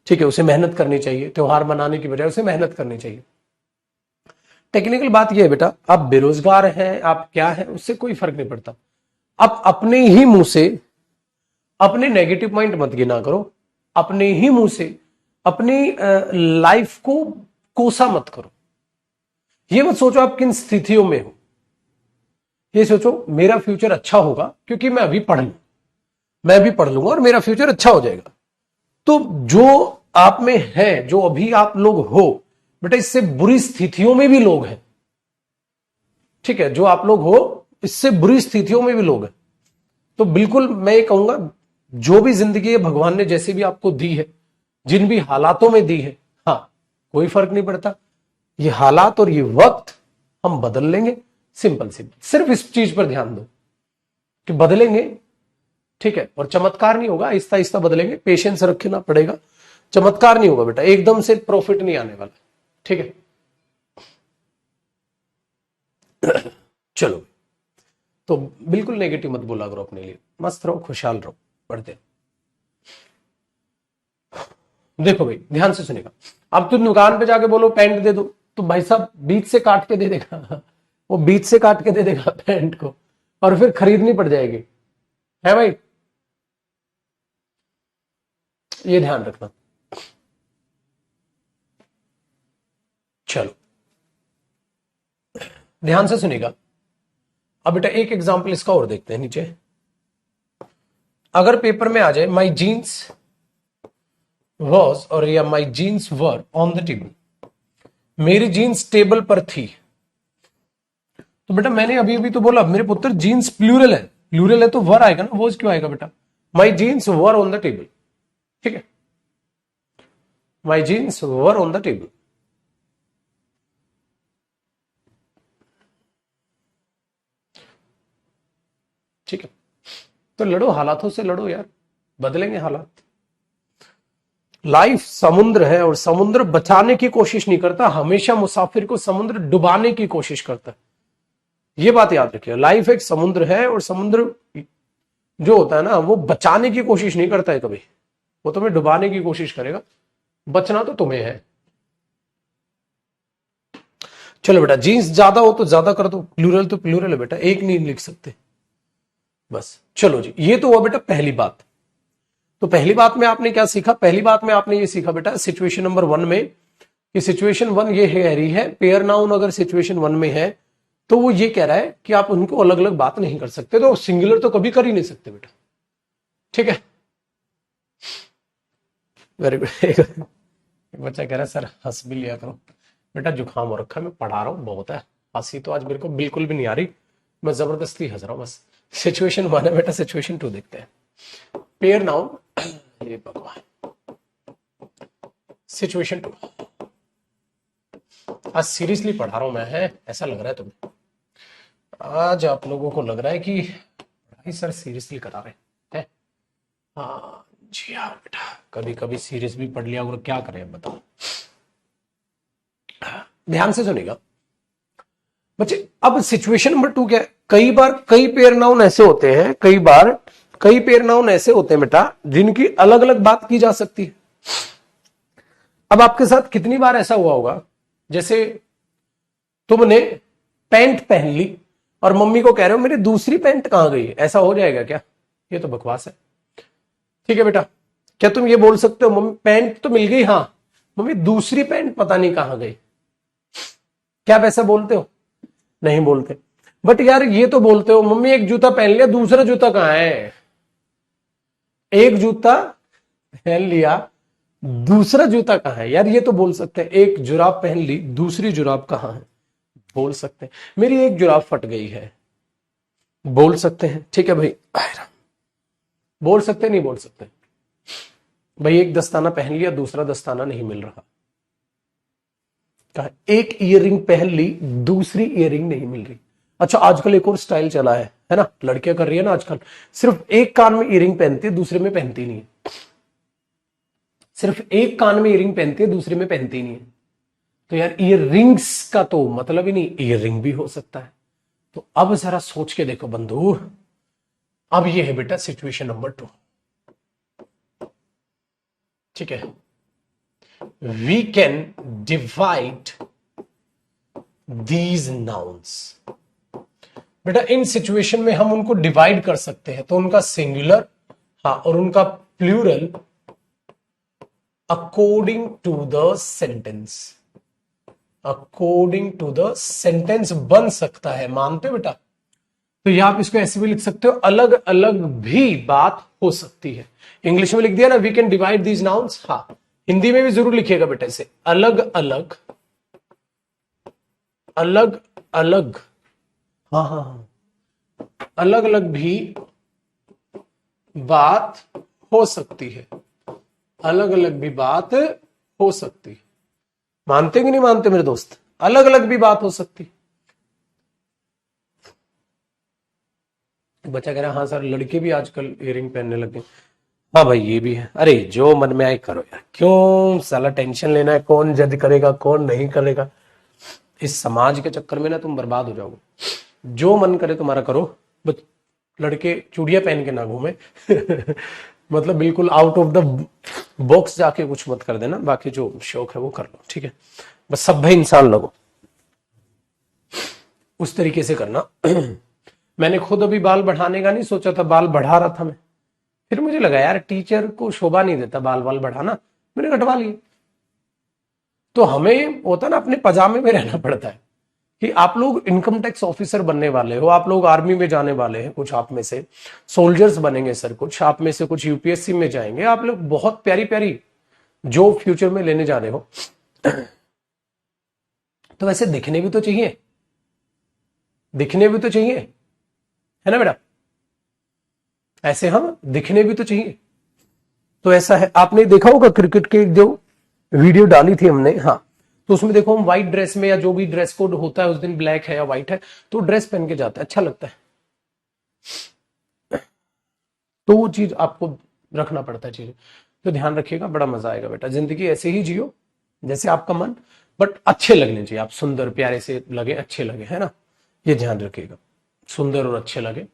ठीक है, उसे मेहनत करनी चाहिए, त्योहार मनाने की बजाय उसे मेहनत करनी चाहिए। टेक्निकल बात यह है बेटा, आप बेरोजगार हैं, आप क्या है, उससे कोई फर्क नहीं पड़ता। आप अपने ही मुंह से अपने नेगेटिव पॉइंट मत गिना करो, अपने ही मुंह से अपनी लाइफ को कोसा मत करो। ये मत सोचो आप किन स्थितियों में हो, ये सोचो मेरा फ्यूचर अच्छा होगा क्योंकि मैं अभी पढ़ लूं, मैं अभी पढ़ लूंगा और मेरा फ्यूचर अच्छा हो जाएगा। तो जो आप में है, जो अभी आप लोग हो बेटा, इससे बुरी स्थितियों में भी लोग हैं, ठीक है, जो आप लोग हो इससे बुरी स्थितियों में भी लोग हैं। तो बिल्कुल मैं ये कहूंगा, जो भी जिंदगी भगवान ने जैसी भी आपको दी है, जिन भी हालातों में दी है, हाँ, कोई फर्क नहीं पड़ता, ये हालात और ये वक्त हम बदल लेंगे, सिंपल सी, सिर्फ इस चीज पर ध्यान दो कि बदलेंगे, ठीक है, और चमत्कार नहीं होगा, आहिस्ता आहिस्ता बदलेंगे, पेशेंस रखना पड़ेगा, चमत्कार नहीं होगा बेटा, एकदम से प्रॉफिट नहीं आने वाला, ठीक है। चलो, तो बिल्कुल नेगेटिव मत बोला करो अपने लिए, मस्त रहो, खुशहाल रहो, पढ़ते। देखो भाई, ध्यान से सुनेगा। अब तुम दुकान पे जाके बोलो पैंट दे दो, तो भाई साहब बीच से काट के दे देगा वो बीच से काट के दे देगा पैंट को, और फिर खरीदनी पड़ जाएगी, है भाई, ये ध्यान रखना। चलो, ध्यान से सुनेगा। अब बेटा एक एग्जांपल इसका और देखते हैं नीचे। अगर पेपर में आ जाए माई जीन्स वॉज, और या my jeans were on the table, मेरी जीन्स टेबल पर थी, तो बेटा मैंने अभी अभी तो बोला मेरे पुत्र जीन्स प्लूरल है, प्लूरल है तो वर आएगा ना, वॉज क्यों आएगा बेटा, my jeans were on the table, ठीक है, my jeans were on the table. ठीक है, तो लड़ो, हालातों से लड़ो यार, बदलेंगे हालात। लाइफ समुद्र है और समुद्र बचाने की कोशिश नहीं करता, हमेशा मुसाफिर को समुद्र डुबाने की कोशिश करता है। ये बात याद रखिए, लाइफ एक समुद्र है और समुद्र जो होता है ना वो बचाने की कोशिश नहीं करता है कभी, वो तुम्हें डुबाने की कोशिश करेगा। बचना तो तुम्हें है। चलो बेटा, जीन्स ज्यादा हो तो ज्यादा कर दो, प्लूरल तो प्लूरल है बेटा, एक नहीं लिख सकते बस। चलो जी, ये तो हुआ बेटा पहली बात। तो पहली बात में आपने क्या सीखा? पहली बात में आपने ये सीखा बेटा सिचुएशन नंबर 1 में कि सिचुएशन 1 ये कह रही है पेयर नाउन अगर सिचुएशन 1 में है तो वो ये कह रहा है कि आप उनको अलग अलग बात नहीं कर सकते, तो सिंगुलर तो कभी कर ही नहीं सकते बेटा। ठीक है, वेरी गुड। एक बच्चा कह रहा है सर हंस भी लिया करो। बेटा जुकाम हो रखा है, मैं पढ़ा रहा हूं, बहुत है, हंसी तो आज मेरे को बिल्कुल भी नहीं आ रही, मैं जबरदस्ती हंस रहा हूं बस। सिचुएशन 1 है बेटा, सिचुएशन 2 देखते हैं। पेयर नाउन, ये भगवान, सिचुएशन 2। आज सीरियसली पढ़ा रहा हूं मैं, है ऐसा लग रहा है तुम्हें? आज आप लोगों को लग रहा है कि पढ़ाई सर सीरियसली करा रहे हैं? हाँ जी हाँ बेटा, कभी कभी सीरियस भी पढ़ लिया और क्या करें बताओ। ध्यान से सुनिएगा बच्चे। अब सिचुएशन नंबर 2 क्या है? कई बार कई पेयर नाउन ऐसे होते हैं, कई बार कई पेयर नाउन ऐसे होते हैं बेटा जिनकी अलग अलग बात की जा सकती है। अब आपके साथ कितनी बार ऐसा हुआ होगा, जैसे तुमने पैंट पहन ली और मम्मी को कह रहे हो मेरी दूसरी पैंट कहां गई? ऐसा हो जाएगा क्या? ये तो बकवास है। ठीक है बेटा, क्या तुम ये बोल सकते हो मम्मी पैंट तो मिल गई, हाँ मम्मी दूसरी पैंट पता नहीं कहां गई? क्या आप ऐसा बोलते हो? नहीं बोलते। बट यार ये तो बोलते हो मम्मी एक जूता पहन लिया, दूसरा जूता कहां है? एक जूता पहन लिया, दूसरा जूता कहां है? यार ये तो बोल सकते हैं। एक जुराब पहन ली, दूसरी जुराब कहां है? बोल सकते हैं। मेरी एक जुराब फट गई है, बोल सकते हैं। ठीक है भाई, बोल सकते नहीं बोल सकते? भाई एक दस्ताना पहन लिया, दूसरा दस्ताना नहीं मिल रहा, कहा एक ईयरिंग पहन ली, दूसरी ईयरिंग नहीं मिल रही। अच्छा आजकल एक और स्टाइल चला है ना, लड़कियां कर रही है ना आजकल, सिर्फ एक कान में ईयरिंग पहनती है, दूसरे में पहनती नहीं है। सिर्फ एक कान में ईयरिंग पहनती है, दूसरे में पहनती नहीं है। तो यार ईयर रिंग्स का तो मतलब ही नहीं, ईयर रिंग भी हो सकता है। तो अब जरा सोच के देखो बंधु, अब ये है बेटा सिचुएशन नंबर 2। ठीक है, we can divide these nouns. बेटा इन सिचुएशन में हम उनको डिवाइड कर सकते हैं, तो उनका सिंगुलर हाँ और उनका plural according to the sentence, according to the sentence बन सकता है। मानते हो बेटा? तो यहां आप इसको ऐसे भी लिख सकते हो, अलग अलग भी बात हो सकती है। इंग्लिश में लिख दिया ना we can divide these nouns, हाँ हिंदी में भी जरूर लिखिएगा बेटा इसे, अलग अलग, अलग अलग, हाँ हाँ हाँ, अलग अलग भी बात हो सकती है, अलग अलग भी बात हो सकती है। मानते कि नहीं मानते मेरे दोस्त? अलग अलग भी बात हो सकती। बच्चा कह रहा है हाँ सर लड़के भी आजकल इयरिंग पहनने लगे। हाँ भाई ये भी है। अरे जो मन में आए करो यार, क्यों साला टेंशन लेना है? कौन जज करेगा कौन नहीं करेगा? इस समाज के चक्कर में ना तुम बर्बाद हो जाओगे। जो मन करे तुम्हारा करो, बस लड़के चूड़ियां पहन के ना घूमे मतलब बिल्कुल आउट ऑफ द बॉक्स जाके कुछ मत कर देना, बाकी जो शौक है वो कर लो। ठीक है, बस सभ्य इंसान लगो, उस तरीके से करना। मैंने खुद अभी बाल बढ़ाने का नहीं सोचा था, बाल बढ़ा रहा था मैं, फिर मुझे लगा यार टीचर को शोभा नहीं देता बाल बाल बढ़ाना, मैंने कटवा लिए। तो हमें होता ना अपने पजामे में रहना पड़ता है कि आप लोग इनकम टैक्स ऑफिसर बनने वाले हो, आप लोग आर्मी में जाने वाले हैं, कुछ आप में से सोल्जर्स बनेंगे सर, कुछ आप में से कुछ यूपीएससी में जाएंगे, आप लोग बहुत प्यारी प्यारी जॉब फ्यूचर में लेने जा रहे हो। तो वैसे दिखने भी तो चाहिए, दिखने भी तो चाहिए, है ना बेटा? ऐसे हम दिखने भी तो चाहिए। तो ऐसा है, आपने देखा होगा क्रिकेट के जो वीडियो डाली थी हमने, हाँ तो उसमें देखो हम व्हाइट ड्रेस में, या जो भी ड्रेस कोड होता है उस दिन ब्लैक है या व्हाइट है, तो ड्रेस पहन के जाता है, अच्छा लगता है। तो वो चीज आपको रखना पड़ता है चीजें। तो ध्यान रखिएगा, बड़ा मजा आएगा बेटा। जिंदगी ऐसे ही जियो जैसे आपका मन, बट अच्छे लगने चाहिए, आप सुंदर प्यारे से लगे, अच्छे लगे, है ना, ये ध्यान रखिएगा, सुंदर और अच्छे लगे।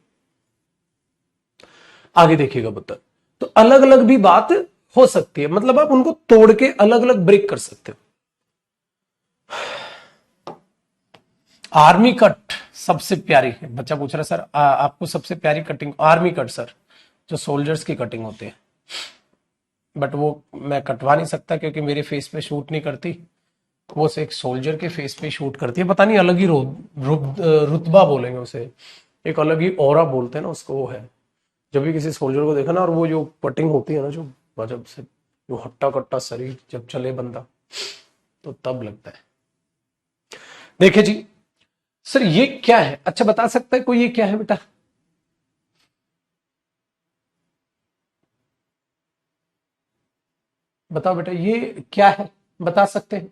आगे देखिएगा पुत्र, तो अलग अलग भी बात हो सकती है, मतलब आप उनको तोड़ के अलग अलग ब्रेक कर सकते हो। आर्मी कट सबसे प्यारी है, बच्चा पूछ रहा है सर आपको सबसे प्यारी कटिंग आर्मी कट सर, जो सोल्जर्स की कटिंग होती है, बट वो मैं कटवा नहीं सकता क्योंकि मेरे फेस पे शूट नहीं करती, वो एक सोल्जर के फेस पे शूट करती है, पता नहीं अलग ही रुतबा बोलेंगे उसे, एक अलग ही ऑरा बोलते हैं ना उसको, वो है। जब भी किसी सोल्जर को देखा ना, और वो जो कटिंग होती है ना, जो गजब से, जो हट्टा कट्टा शरीर जब चले बंदा, तो तब लगता है। देखिए जी सर ये क्या है, अच्छा बता सकता है कोई ये क्या है बेटा? बताओ बेटा ये क्या है, बता सकते हैं?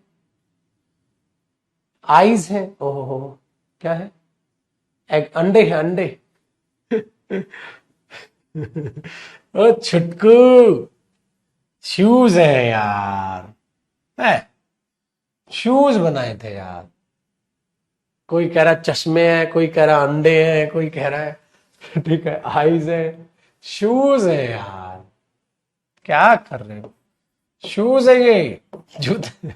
आईज है, ओहो, क्या है? एग, अंडे है, अंडे। ओ छुटकू, शूज है यार, है शूज बनाए थे यार। कोई कह रहा है चश्मे हैं, कोई कह रहा है अंडे हैं, कोई कह रहा है ठीक है आईज है, शूज है यार, क्या कर रहे हो? शूज है ये, जूते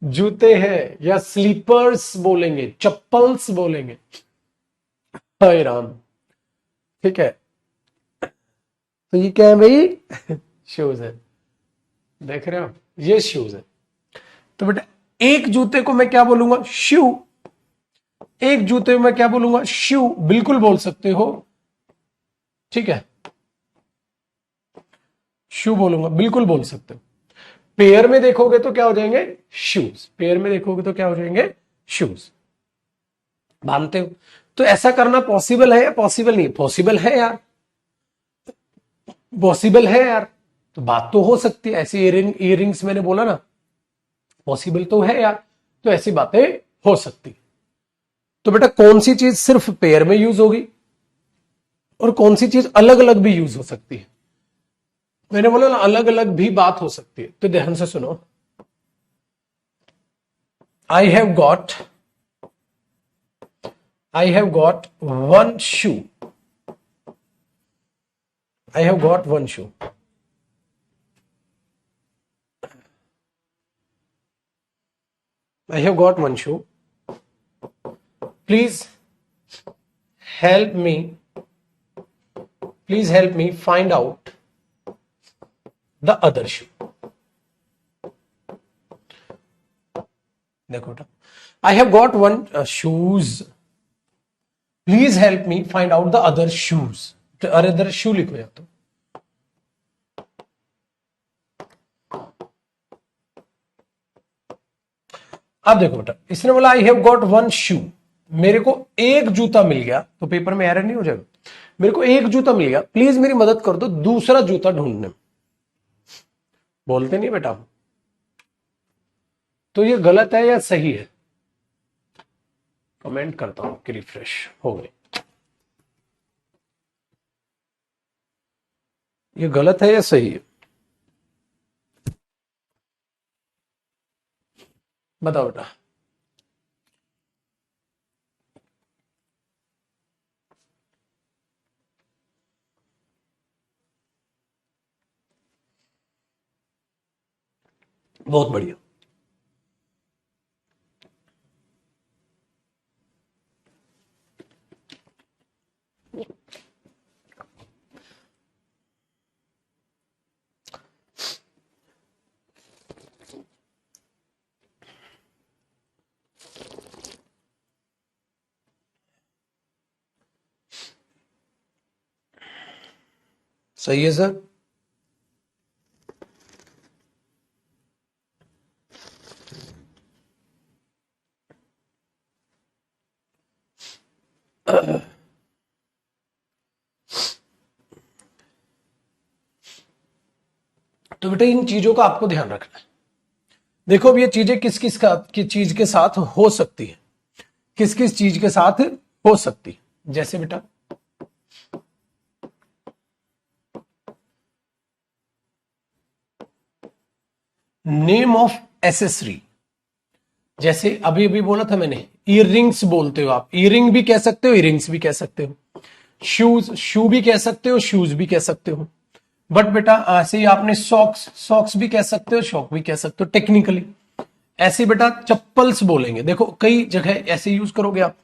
जूते हैं, या स्लीपर्स बोलेंगे, चप्पल्स बोलेंगे, हाय राम, ठीक है। तो ये क्या है भाई? शूज है, देख रहे हो, ये शूज है। तो बेटा एक जूते को मैं क्या बोलूंगा? शू। एक जूते में मैं क्या बोलूंगा? शू, बिल्कुल बोल सकते हो, ठीक है, शू बोलूंगा, बिल्कुल बोल सकते हो। पेयर में देखोगे तो क्या हो जाएंगे? शूज। पेयर में देखोगे तो क्या हो जाएंगे? शूज। मानते हो? तो ऐसा करना पॉसिबल है या पॉसिबल नहीं? पॉसिबल है यार, पॉसिबल है यार, तो बात तो हो सकती है। ऐसी इयरिंग्स मैंने बोला ना, पॉसिबल तो है यार, तो ऐसी बातें हो सकती। तो बेटा कौन सी चीज सिर्फ पेयर में यूज होगी और कौन सी चीज अलग अलग भी यूज हो सकती है? मैंने बोला ना अलग अलग भी बात हो सकती है, तो ध्यान से सुनो। आई have got one shoe, I have got one shoe. I have got one shoe. Please help me. Please help me find out the other shoe. देखो बेटा, I have got one shoes. Please help me find out the other shoes. अरे इधर शू लिखो या तो। अब देखो बेटा, इसने बोला आई हैव गॉट वन शू, मेरे को एक जूता मिल गया, तो पेपर में एरर नहीं हो जाएगा? मेरे को एक जूता मिल गया, प्लीज मेरी मदद कर दो दूसरा जूता ढूंढने में। बोलते नहीं बेटा, तो ये गलत है या सही है? कमेंट करता हूं कि रिफ्रेश हो गई। ये गलत है या सही है? बताओ बेटा। बहुत बढ़िया। सही है सर। तो बेटा इन चीजों का आपको ध्यान रखना है। देखो अब ये चीजें किस किस की चीज के साथ हो सकती है, किस किस चीज के साथ हो सकती है। जैसे बेटा नेम ऑफ एसेसरी, जैसे अभी अभी बोला था मैंने, इयररिंग्स बोलते हो आप, इयररिंग भी कह सकते हो, इयररिंग्स भी कह सकते हो, शूज, शू भी कह सकते हो, शूज भी कह सकते हो। बट बेटा ऐसे ही आपने सॉक्स, सॉक्स भी कह सकते हो, शॉक भी कह सकते हो टेक्निकली। ऐसे बेटा चप्पल्स बोलेंगे, देखो कई जगह ऐसे यूज करोगे आप,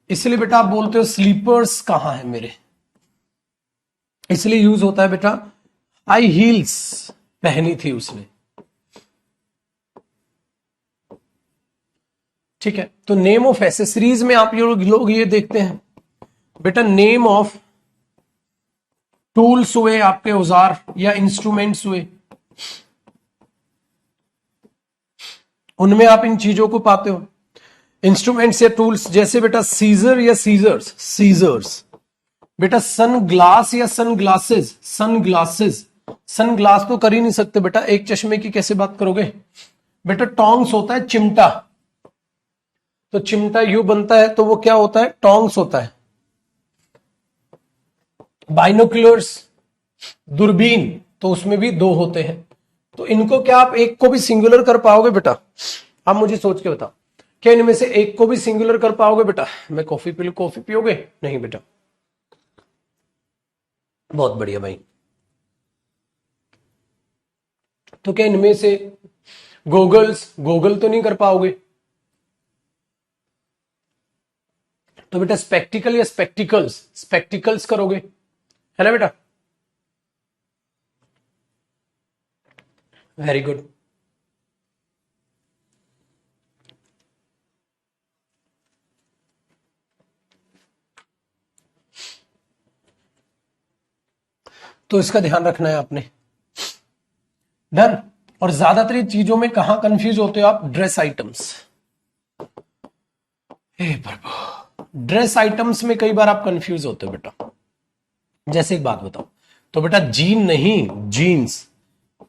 इसलिए बेटा आप बोलते हो स्लीपर्स कहां है मेरे, इसलिए यूज होता है बेटा हाई हील्स पहनी थी उसने। ठीक है, तो नेम ऑफ एसेसरीज में आप लोग ये देखते हैं बेटा, नेम ऑफ टूल्स हुए आपके औजार या इंस्ट्रूमेंट्स हुए, उनमें आप इन चीजों को पाते हो। इंस्ट्रूमेंट्स या टूल्स जैसे बेटा सीजर या सीजर्स, सीजर्स। बेटा सन ग्लास या sunglasses, sunglasses, sunglass तो कर ही नहीं सकते बेटा, एक चश्मे की कैसे बात करोगे। बेटा टोंग्स होता है चिमटा, तो चिमटा यू बनता है तो वो क्या होता है, टोंग्स होता है। बाइनोक्यूलर्स, दूरबीन, तो उसमें भी दो होते हैं, तो इनको क्या आप एक को भी सिंगुलर कर पाओगे बेटा, आप मुझे सोच के बताओ, क्या इनमें से एक को भी सिंगुलर कर पाओगे बेटा। मैं कॉफी पी लूं, कॉफी पियोगे, नहीं बेटा। बहुत बढ़िया भाई, तो क्या इनमें से गूगल्स, गूगल तो नहीं कर पाओगे, तो बेटा स्पेक्टिकल या स्पेक्टिकल्स, स्पेक्टिकल्स करोगे, है ना बेटा। Very good. तो इसका ध्यान रखना है आपने, डन। और ज्यादातर चीजों में कहां कंफ्यूज होते हो आप, ड्रेस आइटम्स। हे प्रभु, ड्रेस आइटम्स में कई बार आप कंफ्यूज होते हो बेटा। जैसे एक बात बताओ, तो बेटा जीन नहीं जीन्स,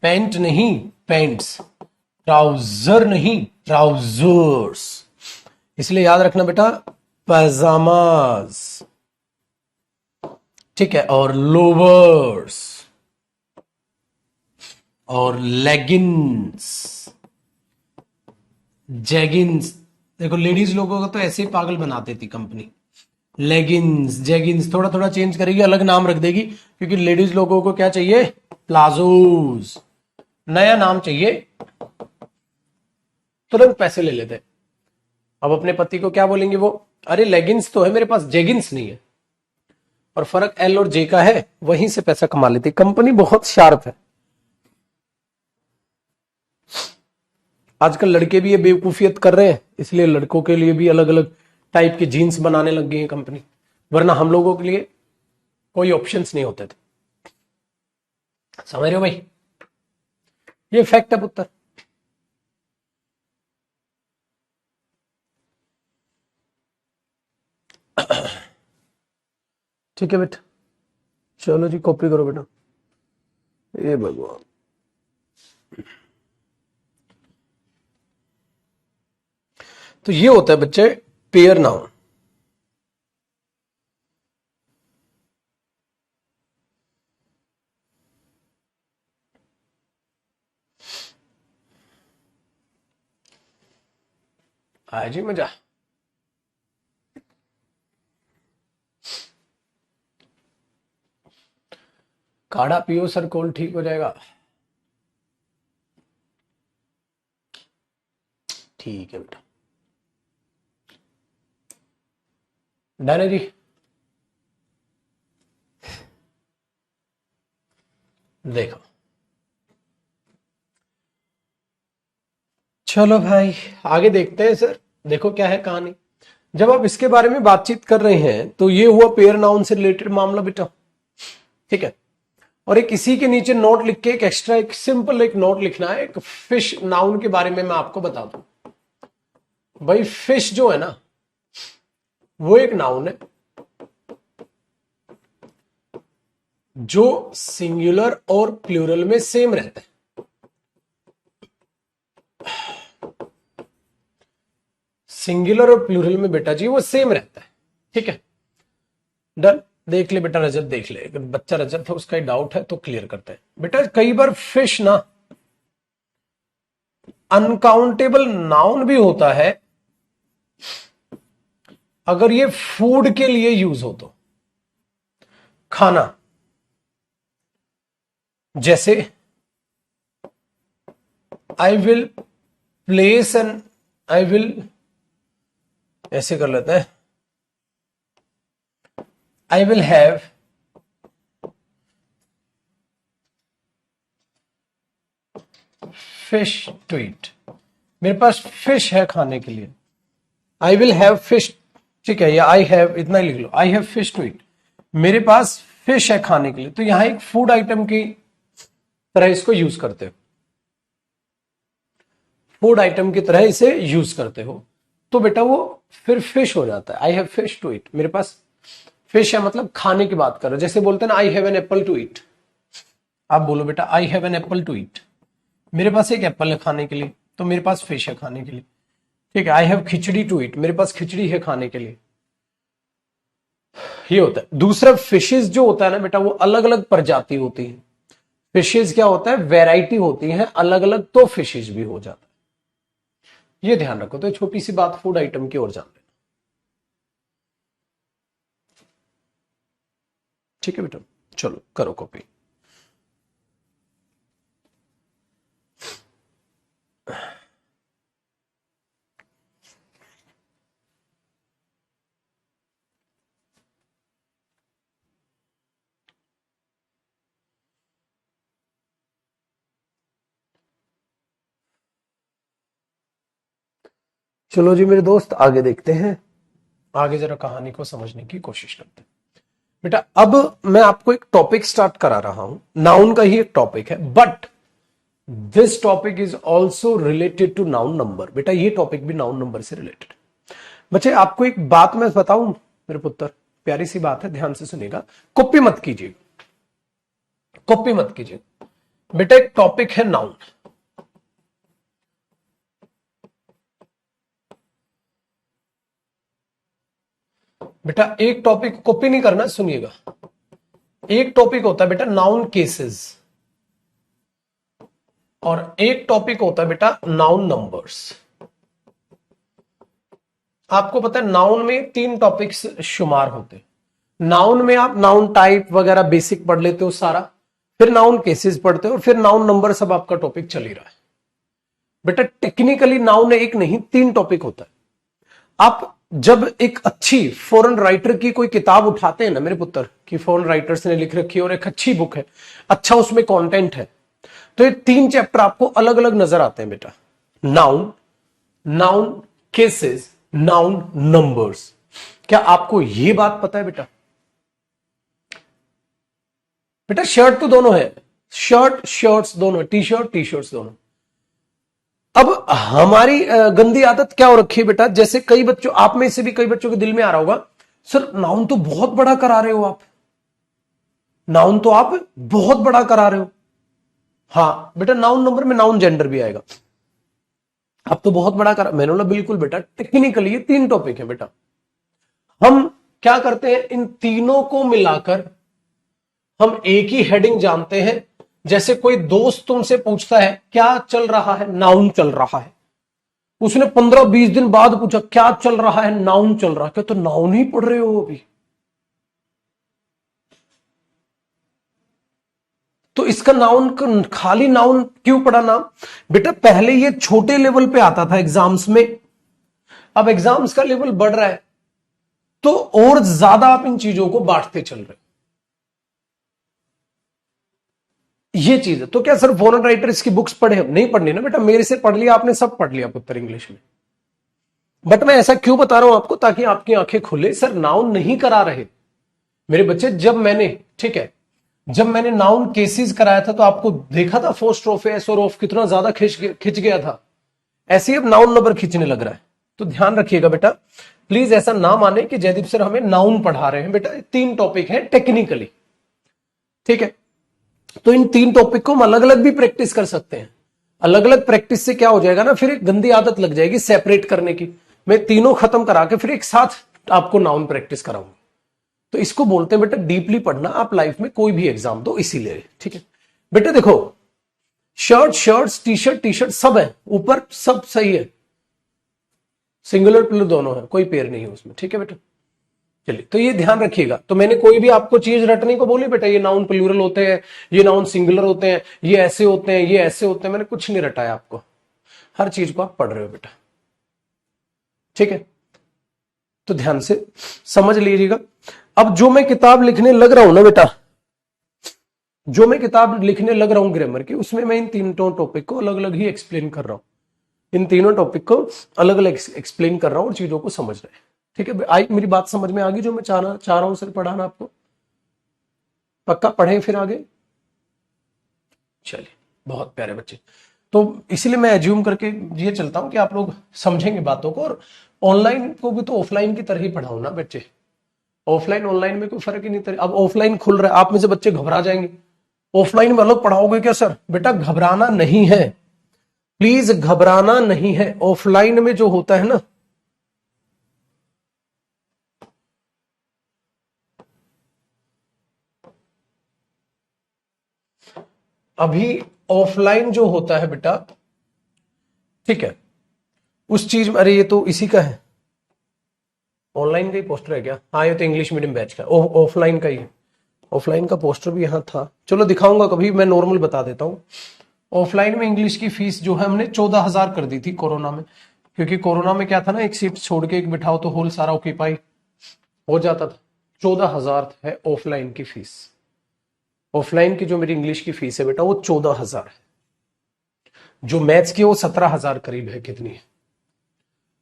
पैंट नहीं पैंट्स, ट्राउजर नहीं ट्राउजर्स, इसलिए याद रखना बेटा पैजामाज, ठीक है, और लोवर्स और लेगिंग्स, जेगिंग्स। देखो लेडीज लोगों को तो ऐसे ही पागल बना देती कंपनी, लेगिंग्स जेगिंग्स थोड़ा थोड़ा चेंज करेगी, अलग नाम रख देगी, क्योंकि लेडीज लोगों को क्या चाहिए, प्लाजोज, नया नाम चाहिए, तुरंत पैसे ले लेते। अब अपने पति को क्या बोलेंगे वो, अरे लेगिंग्स तो है मेरे पास, जेगिंग्स नहीं है, और फर्क एल और जे का है, वहीं से पैसा कमा लेती कंपनी, बहुत शार्प है। आजकल लड़के भी ये बेवकूफियत कर रहे हैं, इसलिए लड़कों के लिए भी अलग अलग टाइप के जीन्स बनाने लग गई है कंपनी, वरना हम लोगों के लिए कोई ऑप्शंस नहीं होते थे। समझ रहे हो भाई, ये फैक्ट है पुत्र। ठीक है बेटा, चलो जी कॉपी करो बेटा, ये भगवान। तो ये होता है बच्चे पेयर नाउन। आया जी मजा। काढ़ा पियो सर, कोल्ड ठीक हो जाएगा। ठीक है बेटा, डन है जी। देखो चलो भाई आगे देखते हैं सर, देखो क्या है कहानी। जब आप इसके बारे में बातचीत कर रहे हैं तो ये हुआ पेयर नाउन से रिलेटेड मामला बेटा, ठीक है। और एक इसी के नीचे नोट लिख के, एक एक्स्ट्रा एक सिंपल एक नोट लिखना है, एक फिश नाउन के बारे में मैं आपको बता दूं। भाई फिश जो है ना, वो एक नाउन है जो सिंगुलर और प्लूरल में सेम रहता है। सिंगुलर और प्लूरल में बेटा जी वो सेम रहता है, ठीक है। डन। देख ले बेटा, रजत देख ले, अगर बच्चा रजत है उसका डाउट है तो क्लियर करते हैं बेटा। कई बार फिश ना अनकाउंटेबल नाउन भी होता है अगर ये फूड के लिए यूज हो तो। खाना, जैसे I will place an, I will, ऐसे कर लेते हैं, I will have fish to eat. मेरे पास फिश है खाने के लिए, आई विल हैव फिश, ठीक है, या आई हैव, इतना ही लिख लो, I have fish to eat. मेरे पास फिश है खाने के लिए, तो यहां एक फूड आइटम की तरह इसको यूज करते हो, फूड आइटम की तरह इसे यूज करते हो, तो बेटा वो फिर फिश हो जाता है। I have fish to eat, मेरे पास फिश है, मतलब खाने की बात कर रहे हो। जैसे बोलते हैं ना, I have an apple to eat, आप बोलो बेटा I have an apple to eat, मेरे पास एक एप्पल है खाने के लिए, तो मेरे पास फिश है खाने के लिए। ठीक है, I have khichdi to eat, मेरे पास खिचड़ी है खाने के लिए। ये होता है। दूसरा, फिशेज जो होता है ना बेटा, वो अलग अलग प्रजाति होती है। फिशेज क्या होता है, वैरायटी होती है अलग अलग, तो फिशेज भी हो जाता है। ये ध्यान रखो। तो छोटी सी बात फूड आइटम की ओर जान लेना। ठीक है बेटा, चलो करो कॉपी। चलो जी मेरे दोस्त, आगे देखते हैं, आगे जरा कहानी को समझने की कोशिश करते हैं। बेटा अब मैं आपको एक टॉपिक स्टार्ट करा रहा हूं, नाउन का ही एक टॉपिक है, but this topic is also related to noun number. बेटा ये टॉपिक भी नाउन नंबर से रिलेटेड। बच्चे आपको एक बात मैं बताऊं मेरे पुत्र, प्यारी सी बात है, ध्यान से सुनिएगा, कॉपी मत कीजिए, कॉपी मत कीजिए। बेटा एक टॉपिक है नाउन, बेटा एक टॉपिक कॉपी नहीं करना, सुनिएगा। एक टॉपिक होता है बेटा नाउन केसेस, और एक टॉपिक होता है बेटा नाउन नंबर्स। आपको पता है नाउन में 3 टॉपिक्स शुमार होते हैं। नाउन में आप नाउन टाइप वगैरह बेसिक पढ़ लेते हो सारा, फिर नाउन केसेस पढ़ते हो, और फिर नाउन नंबर, सब आपका टॉपिक चल ही रहा है। बेटा टेक्निकली नाउन एक नहीं 3 टॉपिक होता है। आप जब एक अच्छी फॉरेन राइटर की कोई किताब उठाते हैं ना मेरे पुत्र, कि फॉरेन राइटर्स ने लिख रखी है और एक अच्छी बुक है, अच्छा उसमें कंटेंट है, तो ये 3 चैप्टर आपको अलग अलग नजर आते हैं बेटा। Noun, noun cases, noun numbers. क्या आपको यह बात पता है बेटा? बेटा शर्ट तो दोनों है, शर्ट शर्ट्स दोनों, टी शर्ट टी शर्ट्स दोनों। अब हमारी गंदी आदत क्या हो रखी है बेटा, जैसे कई बच्चों, आप में से भी कई बच्चों के दिल में आ रहा होगा, सर नाउन तो बहुत बड़ा करा रहे हो आप, नाउन तो आप बहुत बड़ा करा रहे हो। हाँ बेटा, नाउन नंबर में नाउन जेंडर भी आएगा। अब तो बहुत बड़ा करा, मैंने बोला बिल्कुल बेटा, टेक्निकली ये 3 टॉपिक है बेटा। हम क्या करते हैं, इन तीनों को मिलाकर हम एक ही हेडिंग जानते हैं। जैसे कोई दोस्त तुमसे पूछता है क्या चल रहा है, नाउन चल रहा है। उसने 15-20 दिन बाद पूछा क्या चल रहा है, नाउन चल रहा है। क्या तो नाउन ही पढ़ रहे हो अभी? तो इसका नाउन, खाली नाउन क्यों पढ़ा नाम? बेटा पहले ये छोटे लेवल पे आता था एग्जाम्स में, अब एग्जाम्स का लेवल बढ़ रहा है, तो और ज्यादा आप इन चीजों को बांटते चल रहे। ये चीज है। तो क्या सर फॉरेन राइटर्स की बुक्स पढ़े? नहीं पढ़नी ना बेटा, मेरे से पढ़ लिया आपने, सब पढ़ लिया पुत्र इंग्लिश में। बट मैं ऐसा क्यों बता रहा हूं आपको, ताकि आपकी आंखें खुले। सर नाउन नहीं करा रहे मेरे बच्चे। जब मैंने, ठीक है, जब मैंने नाउन केसेस कराया था, तो आपको देखा था फोस्ट्रोफ एसोरोफ कितना ज्यादा खिंच गया था। ऐसे ही अब नाउन नंबर खींचने लग रहा है। तो ध्यान रखिएगा बेटा, प्लीज ऐसा ना माने कि जयदीप सर हमें नाउन पढ़ा रहे हैं। बेटा 3 टॉपिक है टेक्निकली, ठीक है। तो इन 3 टॉपिक को हम अलग अलग भी प्रैक्टिस कर सकते हैं। अलग अलग प्रैक्टिस से क्या हो जाएगा ना, फिर एक गंदी आदत लग जाएगी सेपरेट करने की। मैं तीनों खत्म करा के फिर एक साथ आपको नाउन प्रैक्टिस कराऊंगा। तो इसको बोलते हैं बेटा डीपली पढ़ना। आप लाइफ में कोई भी एग्जाम दो इसीलिए, ठीक है बेटा। देखो shirt shirts, T shirt T shirt सब है, ऊपर सब सही है, सिंगुलर प्लूरल दोनों है, कोई पेयर नहीं है उसमें। ठीक है बेटा, चलिए तो ये ध्यान रखिएगा। तो मैंने कोई भी आपको चीज रटने को बोली बेटा, ये नाउन प्लूरल होते हैं, ये नाउन सिंगुलर होते हैं, ये ऐसे होते हैं, ये ऐसे होते हैं, मैंने कुछ नहीं रटाया आपको, हर चीज को आप पढ़ रहे हो बेटा। ठीक है, तो ध्यान से समझ लीजिएगा। अब जो मैं किताब लिखने लग रहा हूं ना बेटा, जो मैं किताब लिखने लग रहा हूं ग्रामर की, उसमें मैं इन तीनों टॉपिक को अलग अलग ही एक्सप्लेन कर रहा हूं, इन तीनों टॉपिक को अलग अलग एक्सप्लेन कर रहा हूं और चीजों को समझ रहे हैं। ठीक है, आई मेरी बात समझ में आ गई जो मैं चाह रहा हूं सर पढ़ाना आपको? पक्का पढ़ें फिर आगे। चलिए, बहुत प्यारे बच्चे। तो इसलिए मैं एज्यूम करके ये चलता हूं कि आप लोग समझेंगे बातों को, और ऑनलाइन को भी तो ऑफलाइन की तरह ही पढ़ाऊं ना बच्चे, ऑफलाइन ऑनलाइन में कोई फर्क ही नहीं। अब ऑफलाइन खुल रहा है, आप में से बच्चे घबरा जाएंगे, ऑफलाइन में अलग पढ़ाओगे क्या सर? बेटा घबराना नहीं है, प्लीज घबराना नहीं है। ऑफलाइन में जो होता है ना, अभी ऑफलाइन जो होता है बेटा, ठीक है, उस चीज में, अरे ये तो इसी का है, ऑनलाइन का ही पोस्टर है क्या? हाँ, ये तो इंग्लिश मीडियम बैच का, ऑफलाइन का ही है, ऑफलाइन का पोस्टर भी यहां था, चलो दिखाऊंगा कभी, मैं नॉर्मल बता देता हूं। ऑफलाइन में इंग्लिश की फीस जो है हमने 14,000 कर दी थी कोरोना में, क्योंकि कोरोना में क्या था ना, एक सीट छोड़ के एक बिठाओ तो होल सारा ऑक्यूपाई हो जाता था। 14,000 है ऑफलाइन की फीस। ऑफलाइन की जो मेरी इंग्लिश की फीस है बेटा वो 14,000 है, जो मैथ्स की वो 17,000 करीब है। कितनी है?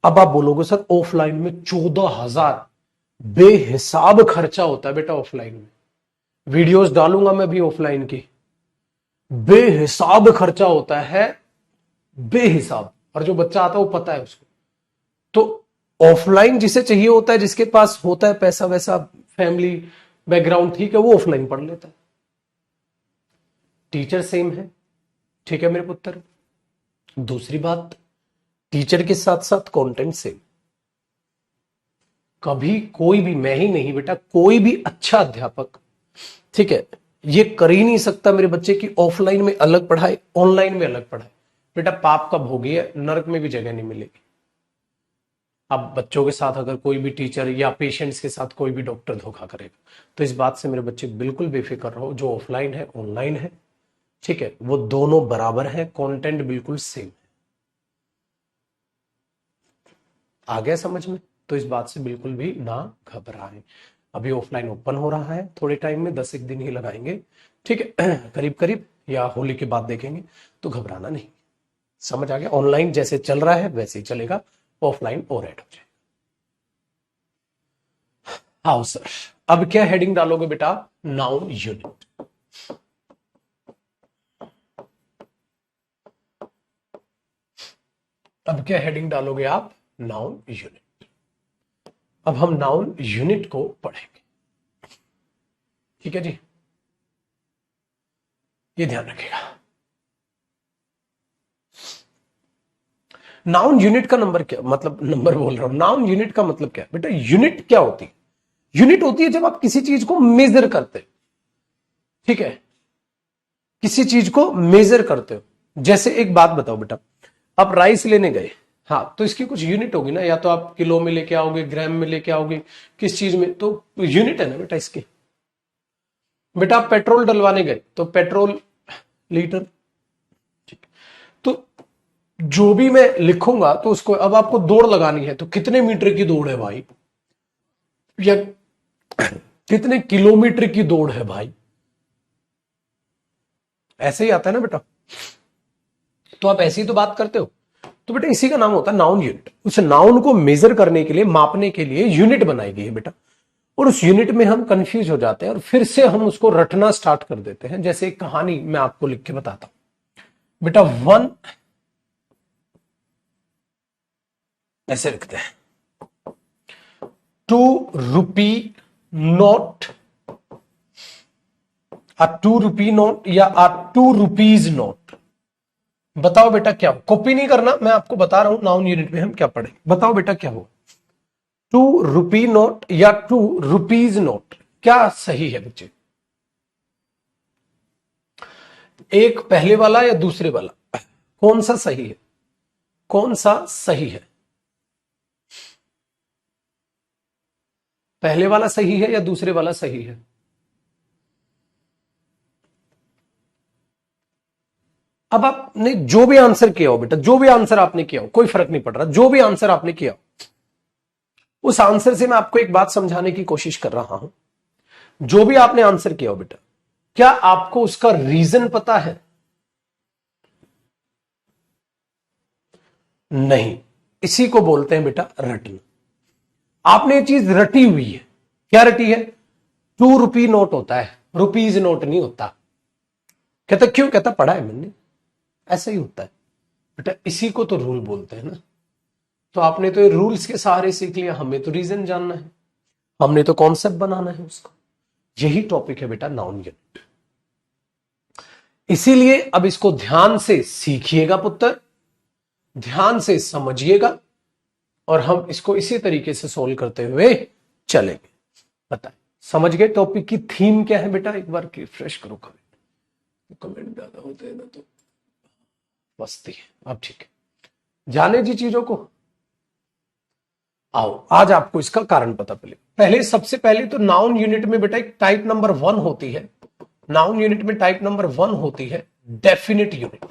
अब आप बोलोगे सर ऑफलाइन में 14,000, बेहिसाब खर्चा होता है बेटा ऑफलाइन में। वीडियोस डालूंगा मैं भी ऑफलाइन की, बेहिसाब खर्चा होता है, बेहिसाब। और जो बच्चा आता है वो पता है उसको। तो ऑफलाइन जिसे चाहिए होता है, जिसके पास होता है पैसा वैसा, फैमिली बैकग्राउंड ठीक है, वो ऑफलाइन पढ़ लेता है। टीचर सेम है, ठीक है मेरे पुत्र। दूसरी बात, टीचर के साथ साथ कंटेंट सेम। कभी कोई भी, मैं ही नहीं बेटा, कोई भी अच्छा अध्यापक, ठीक है, ये कर ही नहीं सकता मेरे बच्चे की ऑफलाइन में अलग पढ़ाए, ऑनलाइन में अलग पढ़ाए। बेटा पाप का भोगी है, नरक में भी जगह नहीं मिलेगी। अब बच्चों के साथ अगर कोई भी टीचर या पेशेंट्स के साथ कोई भी डॉक्टर धोखा करेगा, तो इस बात से मेरे बच्चे बिल्कुल बेफिक्र रहो। जो ऑफलाइन है ऑनलाइन है, ठीक है, वो दोनों बराबर है, कंटेंट बिल्कुल सेम है। आ गया समझ में? तो इस बात से बिल्कुल भी ना घबराएं। अभी ऑफलाइन ओपन हो रहा है थोड़े टाइम में, 10 एक दिन ही लगाएंगे, ठीक है, करीब करीब, या होली के बाद देखेंगे, तो घबराना नहीं। समझ आ गया? ऑनलाइन जैसे चल रहा है वैसे ही चलेगा, ऑफलाइन और ऐड हो जाएगा। हाँ सर, अब क्या हेडिंग डालोगे बेटा? Noun unit. अब क्या हेडिंग डालोगे आप? Noun unit. अब हम नाउन यूनिट को पढ़ेंगे, ठीक है जी, ये ध्यान रखिएगा। नाउन यूनिट का नंबर क्या मतलब, नंबर बोल रहा हूं, नाउन यूनिट का मतलब क्या बेटा? यूनिट क्या होती है? यूनिट होती है जब आप किसी चीज को मेजर करते हो, ठीक है, किसी चीज को मेजर करते हो। जैसे एक बात बताओ बेटा, आप राइस लेने गए, हाँ, तो इसकी कुछ यूनिट होगी ना, या तो आप किलो में लेके आओगे, ग्राम में लेके आओगे, किस चीज में, तो यूनिट है ना बेटा इसकी। बेटा आप पेट्रोल डलवाने गए तो पेट्रोल लीटर, ठीक। तो जो भी मैं लिखूंगा तो उसको, अब आपको दौड़ लगानी है तो कितने मीटर की दौड़ है भाई, या कितने किलोमीटर की दौड़ है भाई, ऐसे ही आता है ना बेटा। तो आप ऐसी ही तो बात करते हो। तो बेटा इसी का नाम होता है नाउन यूनिट। उस नाउन को मेजर करने के लिए, मापने के लिए यूनिट बनाई गई है बेटा, और उस यूनिट में हम कंफ्यूज हो जाते हैं और फिर से हम उसको रटना स्टार्ट कर देते हैं। जैसे एक कहानी मैं आपको लिख के बताता हूं बेटा, वन, ऐसे लिखते हैं, 2 रुपी नोट, आ 2 रुपी नोट या आ 2 रुपीज नोट। बताओ बेटा क्या हो? कॉपी नहीं करना, मैं आपको बता रहा हूं नाउन यूनिट में हम क्या पढ़े। बताओ बेटा क्या हो? 2 रुपी नोट या 2 रुपीज नोट, क्या सही है बच्चे? एक पहले वाला या दूसरे वाला, कौन सा सही है? कौन सा सही है? पहले वाला सही है या दूसरे वाला सही है? अब आपने जो भी आंसर किया हो बेटा, जो भी आंसर आपने किया हो, कोई फर्क नहीं पड़ रहा, जो भी आंसर आपने किया हो, उस आंसर से मैं आपको एक बात समझाने की कोशिश कर रहा हूं। जो भी आपने आंसर किया हो बेटा, क्या आपको उसका रीजन पता है? नहीं। इसी को बोलते हैं बेटा रटना। आपने ये चीज रटी हुई है। क्या रटी है? 2 रुपी नोट होता है, रुपीज नोट नहीं होता। कहता क्यों? कहता पढ़ा है मैंने, ऐसा ही होता है बेटा। इसी को तो रूल बोलते हैं ना। तो आपने तो रूल्स के सहारे सीख लिया, हमें तो रीजन जानना है, हमने तो कॉन्सेप्ट बनाना है उसका। यही टॉपिक है बेटा नाउन यूनिट। इसीलिए अब इसको ध्यान से सीखिएगा पुत्र, ध्यान से समझिएगा, और हम इसको इसी तरीके से सोल्व करते हुए चलेंगे। बताएं, समझ गए टॉपिक की थीम क्या है बेटा? एक बार रिफ्रेश करो कमेंट ज्यादा होते हैं ना तो मस्ती है। अब ठीक है, जाने जी चीजों को। आओ आज आपको इसका कारण पता पहले सबसे पहले तो नाउन यूनिट में बेटा एक टाइप नंबर 1 होती है। नाउन यूनिट में टाइप नंबर 1 होती है definite unit.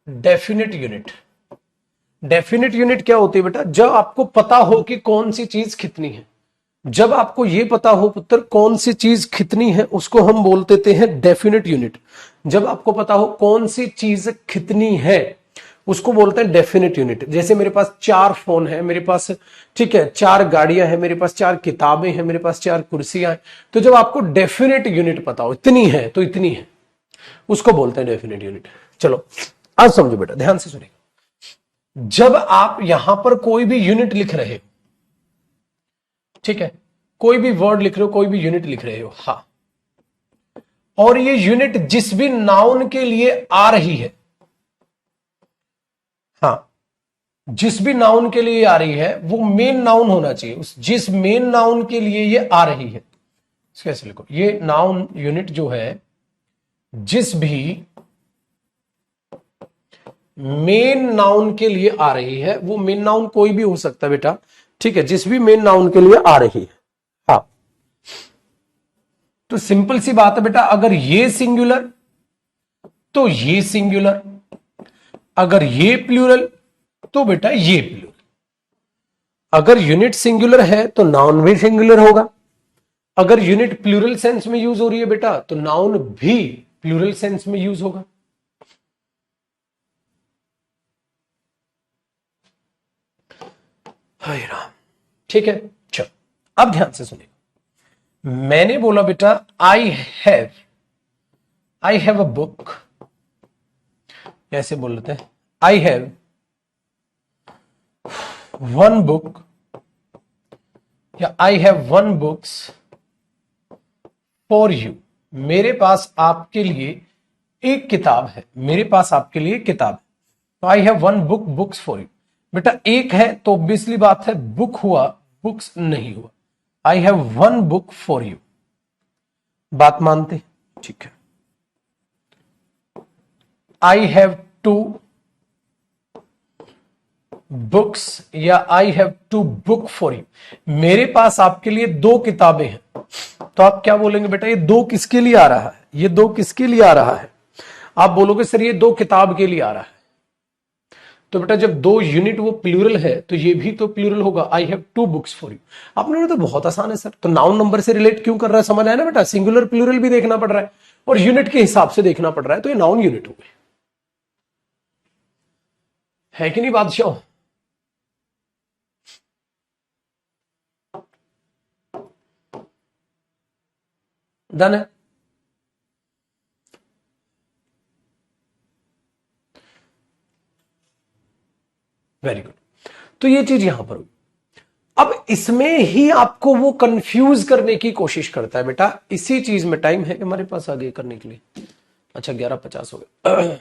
Definite unit, definite unit क्या होती है बेटा? जब आपको पता हो कि कौन सी चीज कितनी है, जब आपको यह पता हो पुत्र कौन सी चीज कितनी है, उसको हम बोल देते हैं डेफिनिट यूनिट। जब आपको पता हो कौन सी चीज कितनी है, उसको बोलते हैं डेफिनिट यूनिट। जैसे मेरे पास 4 फोन है, मेरे पास ठीक है 4 गाड़ियां हैं, मेरे पास 4 किताबें हैं, मेरे पास 4 कुर्सियां हैं। तो जब आपको डेफिनिट यूनिट पता हो इतनी है तो इतनी है, उसको बोलते हैं डेफिनिट यूनिट। चलो आज समझो बेटा, ध्यान से सुनिए। जब आप यहां पर कोई भी यूनिट लिख रहे हो, ठीक है, कोई भी वर्ड लिख रहे हो, कोई भी यूनिट लिख रहे हो, हाँ, और ये यूनिट जिस भी नाउन के लिए आ रही है, हाँ, जिस भी नाउन के लिए आ रही है वो मेन नाउन होना चाहिए। उस जिस मेन नाउन के लिए ये आ रही है, कैसे लिखो, ये नाउन यूनिट जो है जिस भी मेन नाउन के लिए आ रही है, वो मेन नाउन कोई भी हो सकता है बेटा, ठीक है, जिस भी मेन नाउन के लिए आ रही है, हाँ। तो सिंपल सी बात है बेटा, अगर ये सिंगुलर तो ये सिंगुलर, अगर ये प्लूरल तो बेटा ये प्लूरल। अगर यूनिट सिंगुलर है तो नाउन भी सिंगुलर होगा, अगर यूनिट प्लूरल सेंस में यूज हो रही है बेटा तो नाउन भी प्लूरल सेंस में यूज होगा। हाय राम, ठीक है। चलो अब ध्यान से सुनिए। मैंने बोला बेटा आई हैव अ बुक, ऐसे बोल लेते हैं, आई हैव 1 बुक, या I have 1 books for you. मेरे पास आपके लिए एक किताब है, मेरे पास आपके लिए किताब है। तो I have 1 book books for you. बेटा एक है तो ऑब्वियसली बात है बुक हुआ, बुक्स नहीं हुआ। I have 1 book for you, बात मानते? ठीक है। आई हैव 2 बुक्स, या I have 2 book for you. मेरे पास आपके लिए 2 किताबें हैं। तो आप क्या बोलेंगे बेटा, ये 2 किसके लिए आ रहा है? ये 2 किसके लिए आ रहा है? आप बोलोगे सर ये 2 किताब के लिए आ रहा है। तो बेटा जब 2 यूनिट वो प्लूरल है तो ये भी तो प्लूरल होगा, I have 2 books for you. आपने बोला तो बहुत आसान है सर, तो नाउन नंबर से रिलेट क्यों कर रहा है? समझ आया ना बेटा, सिंगुलर प्लूरल भी देखना पड़ रहा है और यूनिट के हिसाब से देखना पड़ रहा है, तो ये नाउन यूनिट हो गए, है कि नहीं बादशाह? डन है। Very good. तो ये चीज यहां पर हुई। अब इसमें ही आपको वो कंफ्यूज करने की कोशिश करता है बेटा। इसी चीज में टाइम है हमारे पास आगे करने के लिए। अच्छा 11:50 हो गए।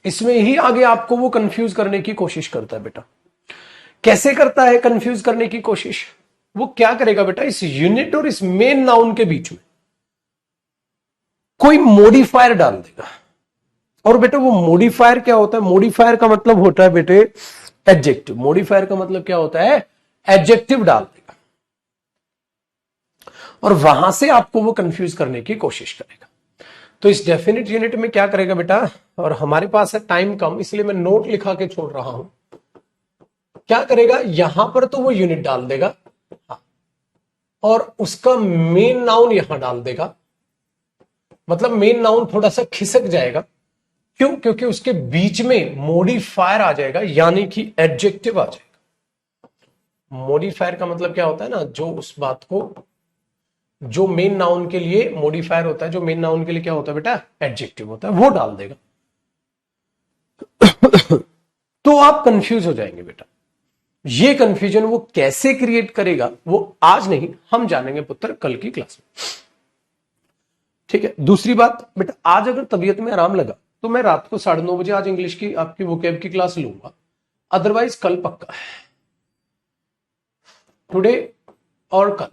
इसमें ही आगे आपको वो कंफ्यूज करने की कोशिश करता है बेटा। कैसे करता है कंफ्यूज करने की कोशिश? वो क्या करेगा बेटा, इस यूनिट और इस मेन नाउन के बीच में कोई मॉडिफायर डाल देगा। और बेटे वो मॉडिफायर क्या होता है? मॉडिफायर का मतलब होता है बेटे एडजेक्टिव। मॉडिफायर का मतलब क्या होता है? एडजेक्टिव डाल देगा, और वहां से आपको वो कंफ्यूज करने की कोशिश करेगा। तो इस डेफिनेट यूनिट में क्या करेगा बेटा, और हमारे पास है टाइम कम, इसलिए मैं नोट लिखा के छोड़ रहा हूं। क्या करेगा, यहां पर तो वो यूनिट डाल देगा, और उसका मेन नाउन यहां डाल देगा। मतलब मेन नाउन थोड़ा सा खिसक जाएगा। क्यों? क्योंकि उसके बीच में मॉडिफायर आ जाएगा, यानी कि एडजेक्टिव आ जाएगा। मॉडिफायर का मतलब क्या होता है ना, जो उस बात को, जो मेन नाउन के लिए मॉडिफायर होता है, जो मेन नाउन के लिए क्या होता है बेटा, एडजेक्टिव होता है, वो डाल देगा। तो आप कंफ्यूज हो जाएंगे बेटा। ये कंफ्यूजन वो कैसे क्रिएट करेगा, वो आज नहीं, हम जानेंगे पुत्र कल की क्लास में। ठीक है। दूसरी बात बेटा, आज अगर तबीयत में आराम लगा तो मैं रात को 9:30 आज इंग्लिश की आपकी वोकैब की क्लास लूंगा, अदरवाइज कल पक्का है, टुडे और कल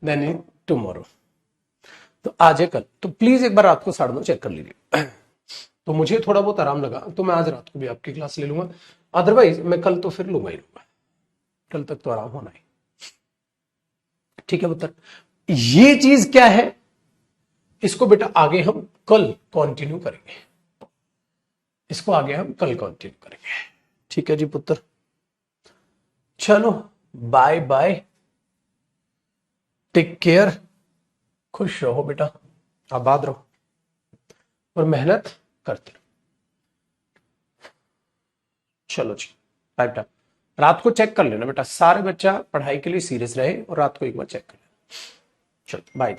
देन टुमारो। तो आज है कल, तो प्लीज एक बार रात को 9:30 चेक कर लीजिए। तो मुझे थोड़ा बहुत आराम लगा तो मैं आज रात को भी आपकी क्लास ले लूंगा, अदरवाइज मैं कल तो फिर लूंगा ही लूंगा, कल तक तो आराम होना ही। ठीक है पुत्र, ये चीज क्या है, इसको बेटा आगे हम कल कंटिन्यू करेंगे, इसको आगे हम कल कंटिन्यू करेंगे। ठीक है जी पुत्र, चलो बाय बाय, टेक केयर, खुश रहो बेटा, आबाद रहो और मेहनत करते रहो। चलो जी बाय बेटा, रात को चेक कर लेना बेटा, सारे बच्चा पढ़ाई के लिए सीरियस रहे और रात को एक बार चेक कर लेना। चलो बाय।